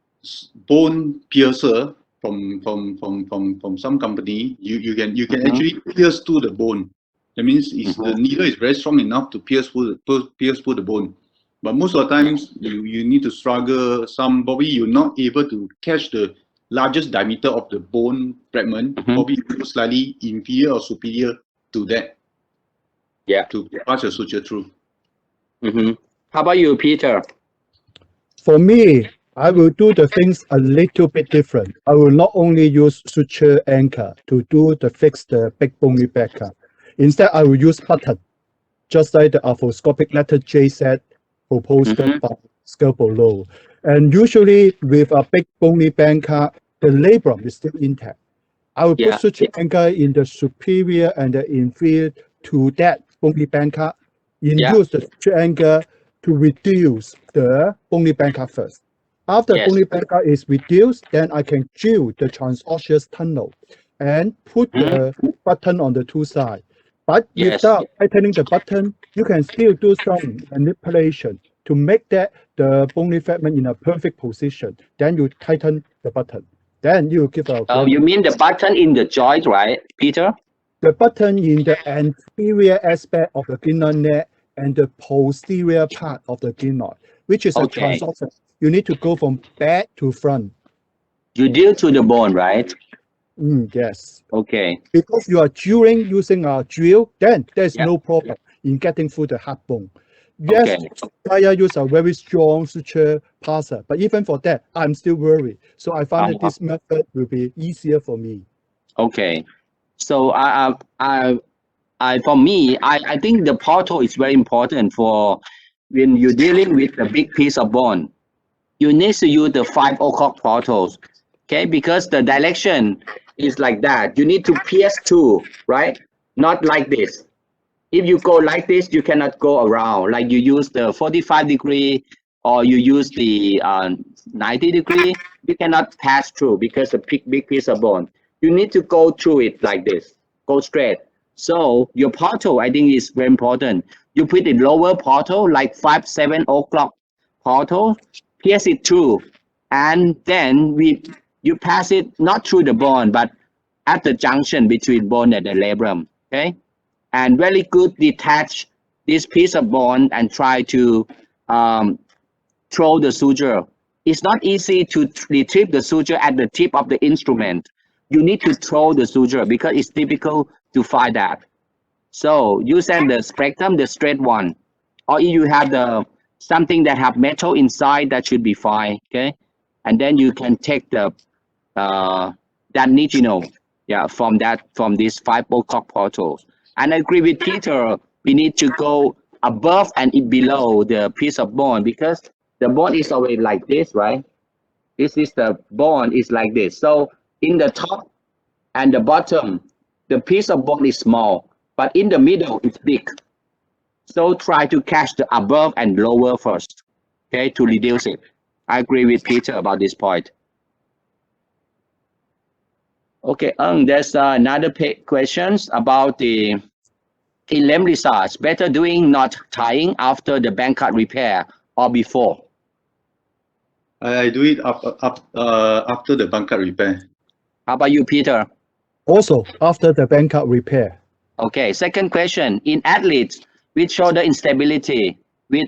bone piercer from some company, you can actually pierce through the bone. That means the needle is very strong enough to pierce through the bone. But most of the times you need to struggle. Probably you're not able to catch the largest diameter of the bone fragment. Probably slightly inferior or superior to that. Yeah. To pass your suture through. How about you, Peter? For me, I will do the things a little bit different. I will not only use suture anchor to fix the big bony Bankart. Instead, I will use button, just like the arthroscopic letter J said, proposed by Scalpelo. And usually with a big bony Bankart, the labrum is still intact. I will put suture anchor in the superior and the inferior to that bony Bankart. Use the suture anchor to reduce the bony Bankart first. After bony Bankart is reduced, then I can drill the transosseous tunnel and put the button on the two sides. But without tightening the button, you can still do some manipulation to make the bony fragment in a perfect position. Then you tighten the button. Then you give a. Oh, you mean the button in the joint, right, Peter? The button in the anterior aspect of the glenoid neck and the posterior part of the glenoid, which is a transosseous. You need to go from back to front. You drill to the bone, right? Yes. Okay. Because you are drilling using a drill, then there's no problem in getting through the hard bone. Yes, I use a very strong suture passer, but even for that, I'm still worried. So I find that this method will be easier for me. Okay. So for me, I think the portal is very important for when you're dealing with a big piece of bone. You need to use the 5 o'clock portals, okay? Because the direction is like that. You need to pierce through, right? Not like this. If you go like this, you cannot go around. Like you use the 45 degree or you use the 90 degree, you cannot pass through because a big piece of bone. You need to go through it like this, go straight. So your portal, I think, is very important. You put the lower portal, like 5, 7 o'clock portal, pierce it through, and then you pass it not through the bone, but at the junction between bone and the labrum, okay? And very good detach this piece of bone and try to throw the suture. It's not easy to retrieve the suture at the tip of the instrument. You need to throw the suture because it's difficult to find that. So you send the spectrum, the straight one, or if you have the something that have metal inside, that should be fine, okay? And then you can take the that need to know. Yeah, from this 5 o'clock portal. And I agree with Peter. We need to go above and below the piece of bone because the bone is always like this, right? This is the bone is like this. So in the top and the bottom, the piece of bone is small, but in the middle it's big. So try to catch the above and lower first, okay, to reduce it. I agree with Peter about this point. Okay, there's another questions about the in limb research. Better doing not tying after the Bankart repair or before? I do it after the Bankart repair. How about you, Peter? Also, after the Bankart repair. Okay, second question. In athletes with shoulder instability, with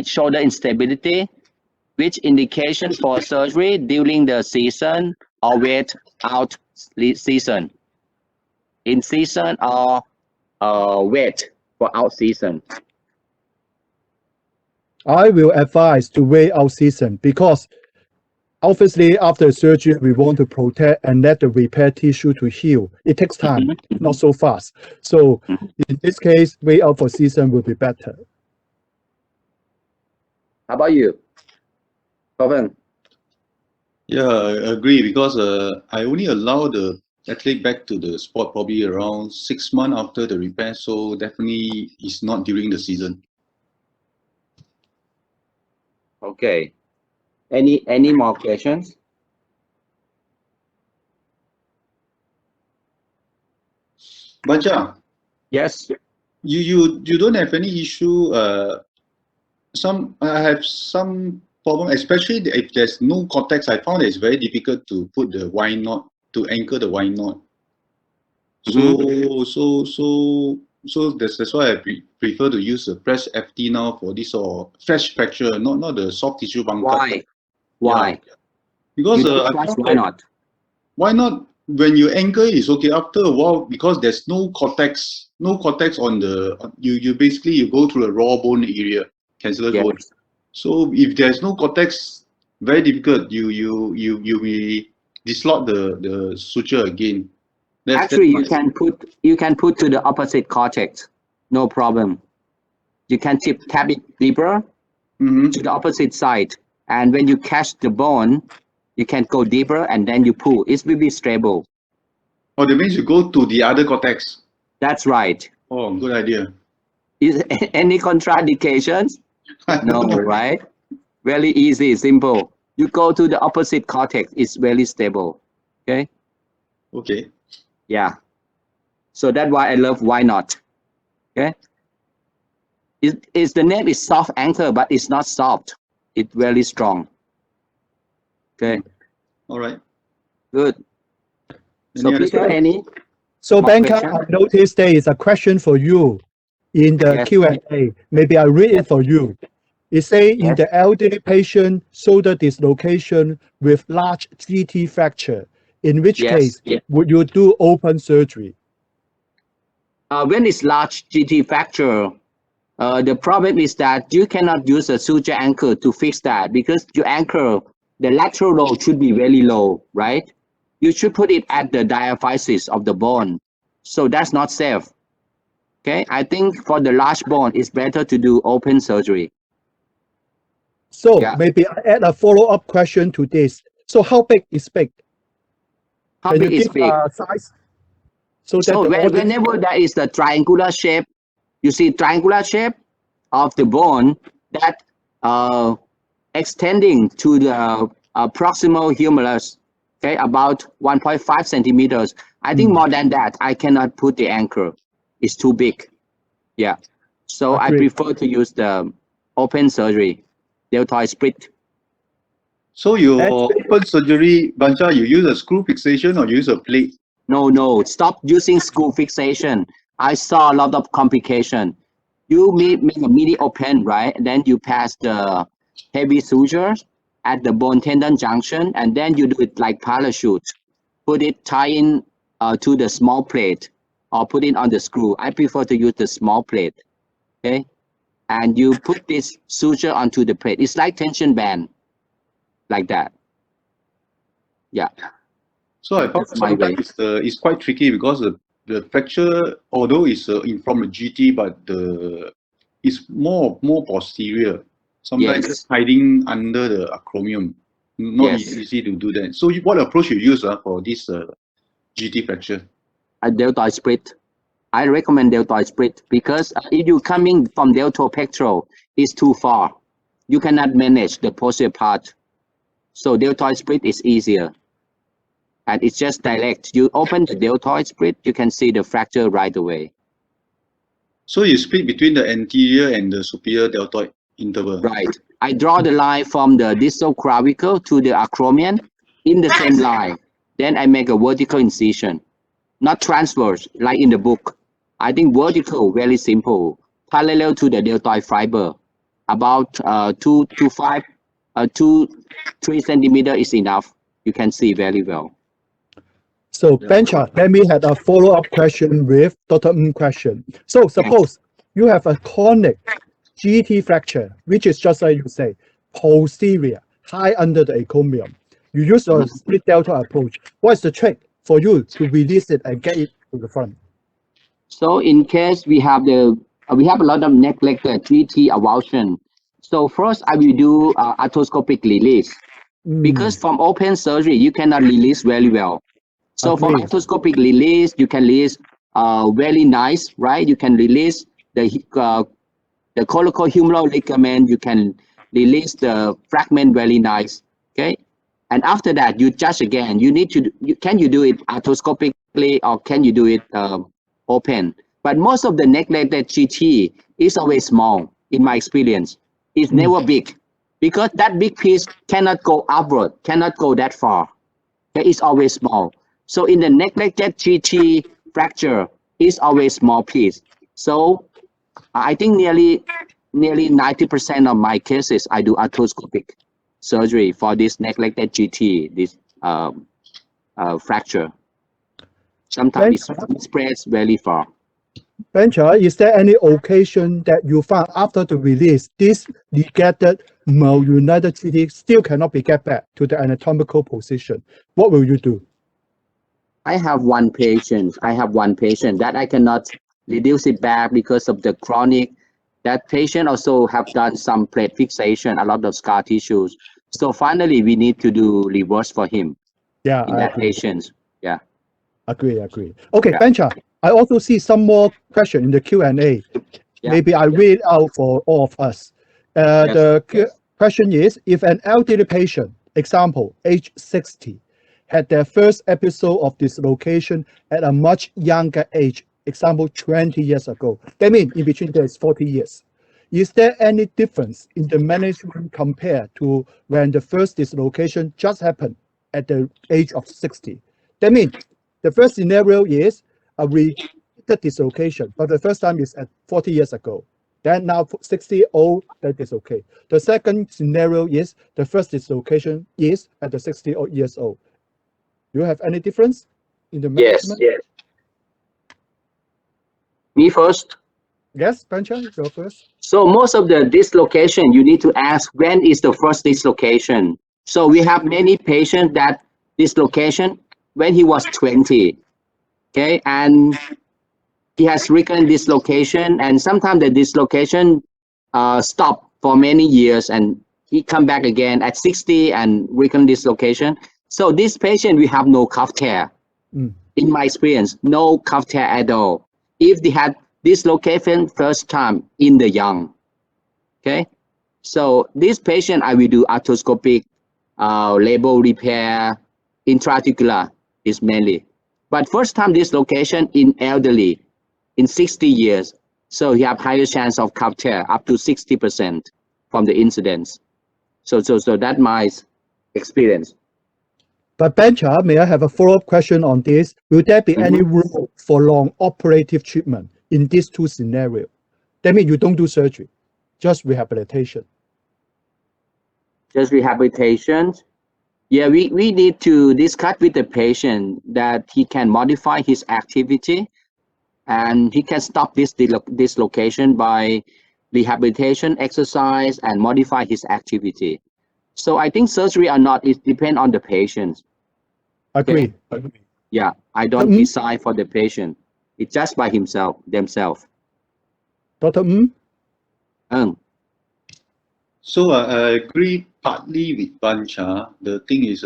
shoulder instability, which indication for surgery during the season or wait out season? In season or wait for out season? I will advise to wait out season because obviously after surgery we want to protect and let the repair tissue to heal. It takes time, not so fast. So in this case, wait out for season will be better. How about you, Pavan? Yeah, I agree because I only allow the athlete back to the sport probably around 6 months after the repair, so definitely it's not during the season. Okay. Any more questions? Bancha, Yes. you don't have any issue. I have some problem, especially if there's no cortex. I found it's very difficult to put the Y knot to anchor the Y knot. So that's why I prefer to use the press FT now for this or fresh fracture, not the soft tissue Bankart. Why? Yeah. Because Why not? Why not? When you anchor, it's okay. After a while, because there's no cortex on the you basically you go through a raw bone area, cancellous bone. So if there's no cortex, very difficult. You will dislodge the suture again. Actually, you can put to the opposite cortex, no problem. You can tap it deeper to the opposite side, and when you catch the bone, you can go deeper and then you pull. It will be stable. Oh, that means you go to the other cortex. That's right. Oh, good idea. Is any contraindications? No, right? Very easy, simple. You go to the opposite cortex. It's very stable. Okay. Okay. Yeah. So that's why I love why not. Okay. The name is soft anchor, but it's not soft. It's very strong. Okay. All right. Good. So Any other Peter, any? So more Bankart, question? I noticed there is a question for you in the Yes. Q&A. Maybe I read it for you. It say in Yes. the elderly patient shoulder dislocation with large GT fracture, in which Yes. case Yeah. would you do open surgery? When it's large GT fracture, the problem is that you cannot use a suture anchor to fix that because your anchor, the lateral load should be very low, right? You should put it at the diaphysis of the bone. So that's not safe. Okay, I think for the large bone, it's better to do open surgery. So Yeah. maybe I add a follow-up question to this. So how big is big? How Can big you is give big? a size? So that So the audience- whenever there is the triangular shape, you see triangular shape of the bone that extending to the proximal humerus, okay, about 1.5 centimeters. I think more than that, I cannot put the anchor. It's too big. Yeah. So I Agreed. prefer to use the open surgery, deltoid split. So your open surgery, Bancha, you use a screw fixation or you use a plate? No, stop using screw fixation. I saw a lot of complication. You make a mini open, right? And then you pass the heavy sutures at the bone tendon junction, and then you do it like parachute. Put it tie in to the small plate or put it on the screw. I prefer to use the small plate, okay? And you put this suture onto the plate. It's like tension band, like that. Yeah. So I found That's my way. sometimes it's quite tricky because the fracture, although it's from the GT, but it's more posterior. Sometimes Yes. just hiding under the acromion. Not Yes. easy to do that. So what approach you use for this GT fracture? A deltoid split. I recommend deltoid split because if you coming from deltopectoral, it's too far. You cannot manage the posterior part. So deltoid split is easier. And it's just direct. You open the deltoid split, you can see the fracture right away. So you split between the anterior and the superior deltoid interval. Right. I draw the line from the distal clavicle to the acromion in the same line. Then I make a vertical incision, not transverse like in the book. I think vertical, very simple, parallel to the deltoid fiber. About 2 to 3 centimeter is enough. You can see very well. So Bancha, let me have a follow-up question with Dr. Ng question. So suppose you have a chronic GT fracture, which is just like you say, posterior, high under the acromion. You use a split delta approach. What is the trick for you to release it and get it to the front? So in case we have a lot of neglected GT avulsion. So first I will do arthroscopic release because from open surgery you cannot release very well. So for arthroscopic release, you can release very nice, right? You can release the collacohumeral ligament. You can release the fragment very nice, okay? And after that, you judge again. You need to, can you do it arthroscopically or can you do it open? But most of the neglected GT is always small, in my experience. It's never big because that big piece cannot go upward, cannot go that far. Okay? It's always small. So in the neglected GT fracture, it's always small piece. So I think nearly 90% of my cases, I do arthroscopic surgery for this neglected GT, this fracture. Sometimes it spreads very far. Bancha, is there any occasion that you found after the release, this neglected malunited GT still cannot be get back to the anatomical position? What will you do? I have one patient that I cannot reduce it back because of the chronic. That patient also have done some plate fixation, a lot of scar tissues. So finally, we need to do reverse for him. Yeah, in that patient. Yeah. Agree. Okay, Yeah. Bancha, I also see some more question in the Q&A. Yeah. Maybe I read out for all of us. The question is, if an elderly patient, example, age 60, had their first episode of dislocation at a much younger age, example 20 years ago. That means in between there is 40 years. Is there any difference in the management compared to when the first dislocation just happened at the age of 60? That means the first scenario is a repeated dislocation, but the first time is at 40 years ago. Then now 60 old, that is okay. The second scenario is the first dislocation is at the 60 years old. Do you have any difference in the management? Yes. Me first. Yes, Bancha, go first. So most of the dislocation, you need to ask when is the first dislocation. So we have many patients that dislocation when he was 20, okay, and he has recurrent dislocation, and sometimes the dislocation stop for many years, and he come back again at 60 and recurrent dislocation. So this patient, we have no cuff tear. In my experience, no cuff tear at all. If they had dislocation first time in the young, okay? So this patient, I will do arthroscopic, label repair, intraarticular is mainly. But first time dislocation in elderly, in 60 years, so you have higher chance of cuff tear, up to 60% from the incidence. So that's my experience. But Bancha, may I have a follow-up question on this? Will there be any rule for long operative treatment in these two scenarios? That means you don't do surgery, just rehabilitation. Just rehabilitation. Yeah, we need to discuss with the patient that he can modify his activity and he can stop this dislocation by rehabilitation, exercise, and modify his activity. So I think surgery or not, it depends on the patient. Agree. Yeah, I don't decide for the patient. It's just by themselves. Dr. So I agree partly with Bancha. The thing is,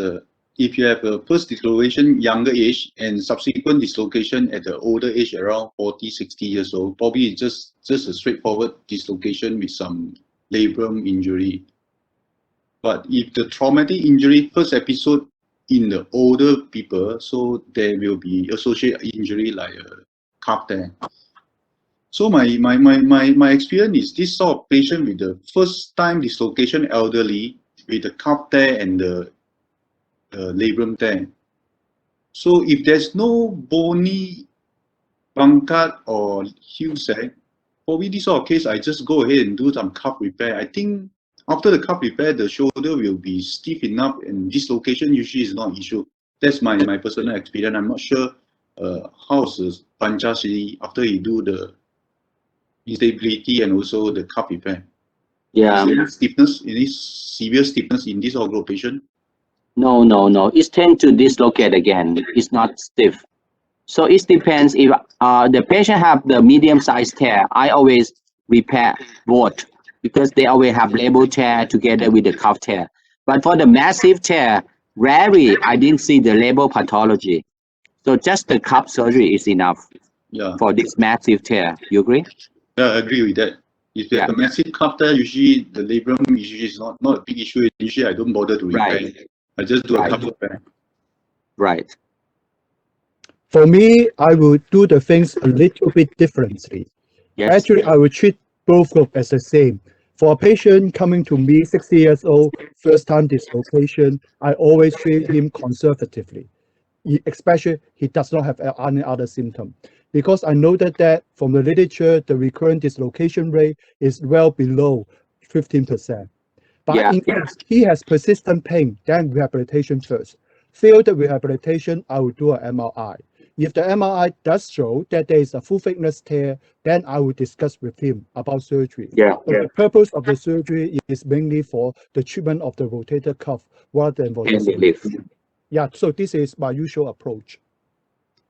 if you have a first dislocation younger age and subsequent dislocation at the older age, around 40, 60 years old, probably it's just a straightforward dislocation with some labrum injury. But if the traumatic injury first episode in the older people, so there will be associated injury like a calf tear. So my experience is this sort of patient with the first time dislocation elderly with the calf tear and the labrum tear. So if there's no bony Bankart or heel sag, probably this sort of case I just go ahead and do some cup repair. I think after the cup repair, the shoulder will be stiff enough and dislocation usually is not an issue. That's my personal experience. I'm not sure how's Bancha after he do the instability and also the cup repair. Yeah. Is there any stiffness, any severe stiffness in this organ patient? No. It tends to dislocate again. It's not stiff. So it depends if the patient have the medium-sized tear. I always repair both because they always have labral tear together with the cuff tear. But for the massive tear, rarely I didn't see the labral pathology. So just the cup surgery is enough for this massive tear. You agree? Yeah, I agree with that. If there's a massive cuff tear, usually the labrum usually is not a big issue. Usually I don't bother to repair. I just do a cup repair. Right. For me, I would do the things a little bit differently. Yes. Actually, I would treat both groups as the same. For a patient coming to me, 60 years old, first time dislocation, I always treat him conservatively, especially he does not have any other symptom. Because I noted that from the literature, the recurrent dislocation rate is well below 15%. But in case he has persistent pain, then rehabilitation first. Fail the rehabilitation, I will do an MRI. If the MRI does show that there is a full thickness tear, then I will discuss with him about surgery. The purpose of the surgery is mainly for the treatment of the rotator cuff rather than for pain relief. Yeah, so this is my usual approach.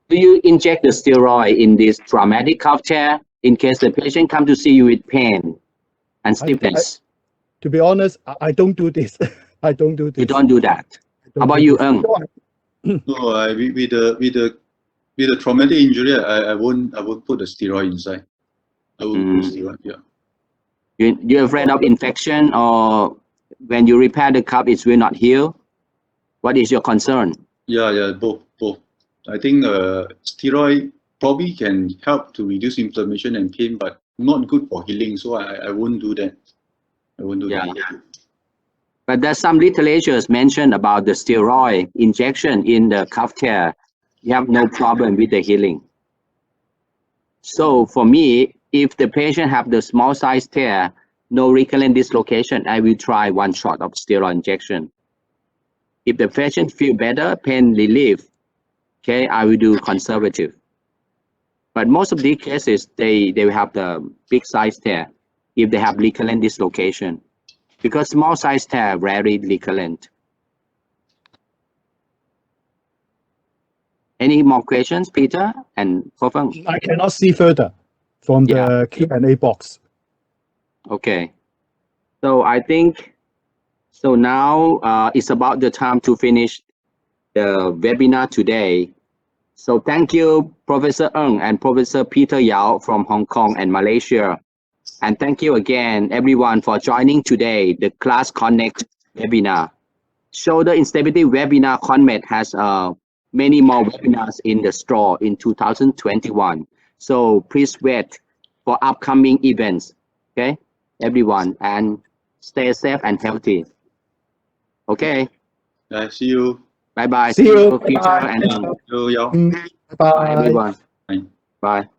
Do you inject the steroid in this traumatic cuff tear in case the patient come to see you with pain and stiffness? To be honest, I don't do this. I don't do this. You don't do that. How about you, Ng? No, with the traumatic injury, I won't put the steroid inside. I won't put steroid. Yeah. You're afraid of infection, or when you repair the cup, it will not heal? What is your concern? Yeah, both. I think steroid probably can help to reduce inflammation and pain, but not good for healing. So I won't do that. I won't do that. But there's some literature mentioned about the steroid injection in the cuff tear. You have no problem with the healing. So for me, if the patient have the small size tear, no recurrent dislocation, I will try one shot of steroid injection. If the patient feel better, pain relief, okay, I will do conservative. But most of these cases, they will have the big size tear if they have recurrent dislocation, because small size tear rarely recurrent. Any more questions, Peter and Kofeng? I cannot see further from the Q&A box. Okay. So I think, so now it's about the time to finish the webinar today. So thank you, Professor Ng and Professor Peter Yao from Hong Kong and Malaysia. And thank you again, everyone, for joining today, the CLAAS Connect webinar. Shoulder Instability webinar Connect has many more webinars in the store in 2021. So please wait for upcoming events, okay, everyone, and stay safe and healthy. Okay. See you. Bye-bye. See you. Peter and Bye. Bye. everyone. Bye. Bye.